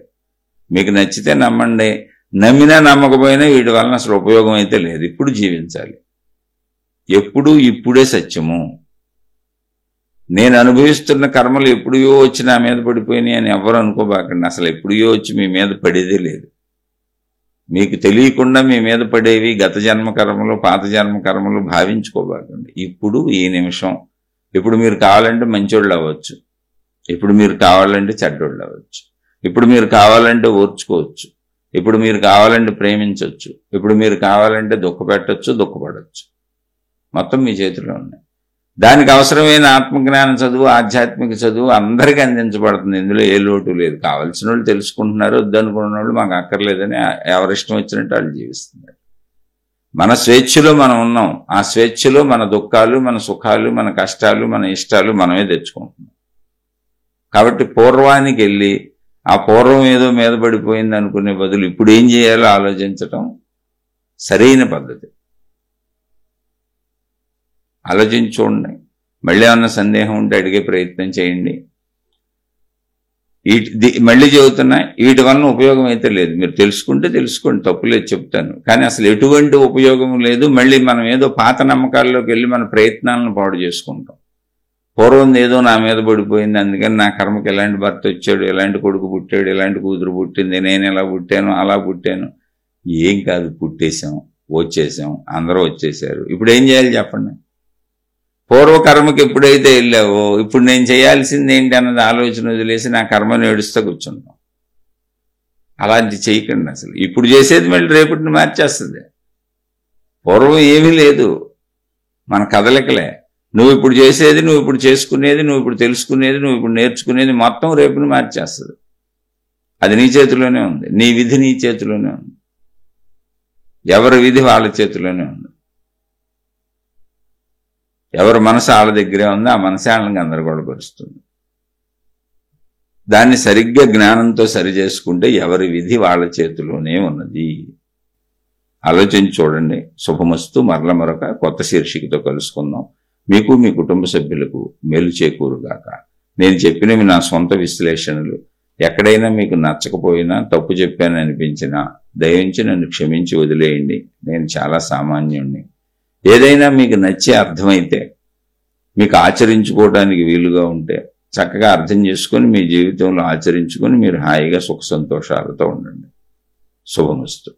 మీకు నచ్చితే నమ్మండి, నమ్మినా నమ్మకపోయినా వీటి వలన అసలు ఉపయోగం అయితే లేదు. ఇప్పుడు జీవించాలి, ఎప్పుడు ఇప్పుడే సత్యము. నేను అనుభవిస్తున్న కర్మలు ఎప్పుడో వచ్చి నా మీద పడిపోయినాయి అని ఎవరు అనుకోబాకండి. అసలు ఎప్పుడో వచ్చి మీ మీద పడేదే లేదు. మీకు తెలియకుండా మీ మీద పడేవి గత జన్మ కర్మలు, పాత జన్మ కర్మలు భావించుకోబాకండి. ఇప్పుడు ఈ నిమిషం, ఇప్పుడు మీరు కావాలంటే మంచోళ్ళు అవ్వచ్చు, ఇప్పుడు మీరు కావాలంటే చెడ్డోళ్ళు అవ్వచ్చు, ఇప్పుడు మీరు కావాలంటే ఓర్చుకోవచ్చు, ఇప్పుడు మీరు కావాలంటే ప్రేమించవచ్చు, ఇప్పుడు మీరు కావాలంటే దుఃఖపెట్టచ్చు, దుఃఖపడవచ్చు. మొత్తం మీ చేతిలో ఉన్నాయి. దానికి అవసరమైన ఆత్మజ్ఞాన చదువు, ఆధ్యాత్మిక చదువు అందరికీ అందించబడుతుంది. ఇందులో ఏ లోటు లేదు. కావలసిన వాళ్ళు తెలుసుకుంటున్నారు, వద్దనుకున్న వాళ్ళు మాకు అక్కర్లేదని ఎవరిష్టం వచ్చినట్టు వాళ్ళు జీవిస్తున్నారు. మన స్వేచ్ఛలో మనం ఉన్నాం. ఆ స్వేచ్ఛలో మన దుఃఖాలు, మన సుఖాలు, మన కష్టాలు, మన ఇష్టాలు మనమే తెచ్చుకుంటున్నాం. కాబట్టి పూర్వానికి వెళ్ళి ఆ పూర్వం ఏదో మీద పడిపోయింది అనుకునే బదులు ఇప్పుడు ఏం చేయాలో ఆలోచించటం సరైన పద్ధతి. ఆలోచించి చూడండి. మళ్ళీ ఏమన్నా సందేహం ఉంటే అడిగే ప్రయత్నం చేయండి. మళ్ళీ చెబుతున్నా, వీటి వలన ఉపయోగం అయితే లేదు. మీరు తెలుసుకుంటే తెలుసుకోండి, తప్పులేదు చెప్తాను. కానీ అసలు ఎటువంటి ఉపయోగం లేదు. మళ్ళీ మనం ఏదో పాత నమ్మకాల్లోకి వెళ్ళి మన ప్రయత్నాలను పాడు చేసుకుంటాం. పూర్వం ఏదో నా మీద పడిపోయింది, అందుకని నా కర్మకి ఎలాంటి భర్త వచ్చాడు, ఎలాంటి కొడుకు పుట్టాడు, ఎలాంటి కూతురు పుట్టింది, నేను ఎలా పుట్టాను, అలా పుట్టాను. ఏం కాదు, పుట్టేశాం, వచ్చేసాం, అందరూ వచ్చేసారు. ఇప్పుడు ఏం చేయాలి చెప్పండి? పూర్వకర్మకి ఎప్పుడైతే వెళ్ళావో ఇప్పుడు నేను చేయాల్సింది ఏంటి అన్నది ఆలోచన వదిలేసి నా కర్మను ఏడుస్తూ కూర్చుంటాం. అలాంటి చేయకండి. అసలు ఇప్పుడు చేసేది మళ్ళీ రేపటిని మార్చేస్తుంది. పూర్వం ఏమీ లేదు, మన కదలికలే. నువ్వు ఇప్పుడు చేసేది, నువ్వు ఇప్పుడు చేసుకునేది, నువ్వు ఇప్పుడు తెలుసుకునేది, నువ్వు ఇప్పుడు నేర్చుకునేది మొత్తం రేపుని మార్చేస్తుంది. అది నీ చేతిలోనే ఉంది. నీ విధి నీ చేతిలోనే ఉంది. ఎవరి విధి వాళ్ళ చేతిలోనే ఉంది. ఎవరి మనసు వాళ్ళ దగ్గరే ఉంది. ఆ మనసు వాళ్ళని గందరగోళపరుస్తుంది. దాన్ని సరిగ్గా జ్ఞానంతో సరి చేసుకుంటే ఎవరి విధి వాళ్ళ చేతిలోనే ఉన్నది. ఆలోచించి చూడండి. శుభమస్తు. మరొక కొత్త శీర్షికతో కలుసుకుందాం. మీకు మీ కుటుంబ సభ్యులకు మేలు చేకూరుగాక. నేను చెప్పినవి నా సొంత విశ్లేషణలు. ఎక్కడైనా మీకు నచ్చకపోయినా, తప్పు చెప్పాను అనిపించినా దయించి నన్ను క్షమించి వదిలేయండి. నేను చాలా సామాన్యుణ్ణి. ఏదైనా మీకు నచ్చి అర్థమైతే, మీకు ఆచరించుకోవడానికి వీలుగా ఉంటే చక్కగా అర్థం చేసుకొని మీ జీవితంలో ఆచరించుకొని మీరు హాయిగా సుఖ సంతోషాలతో ఉండండి. శుభమస్తు.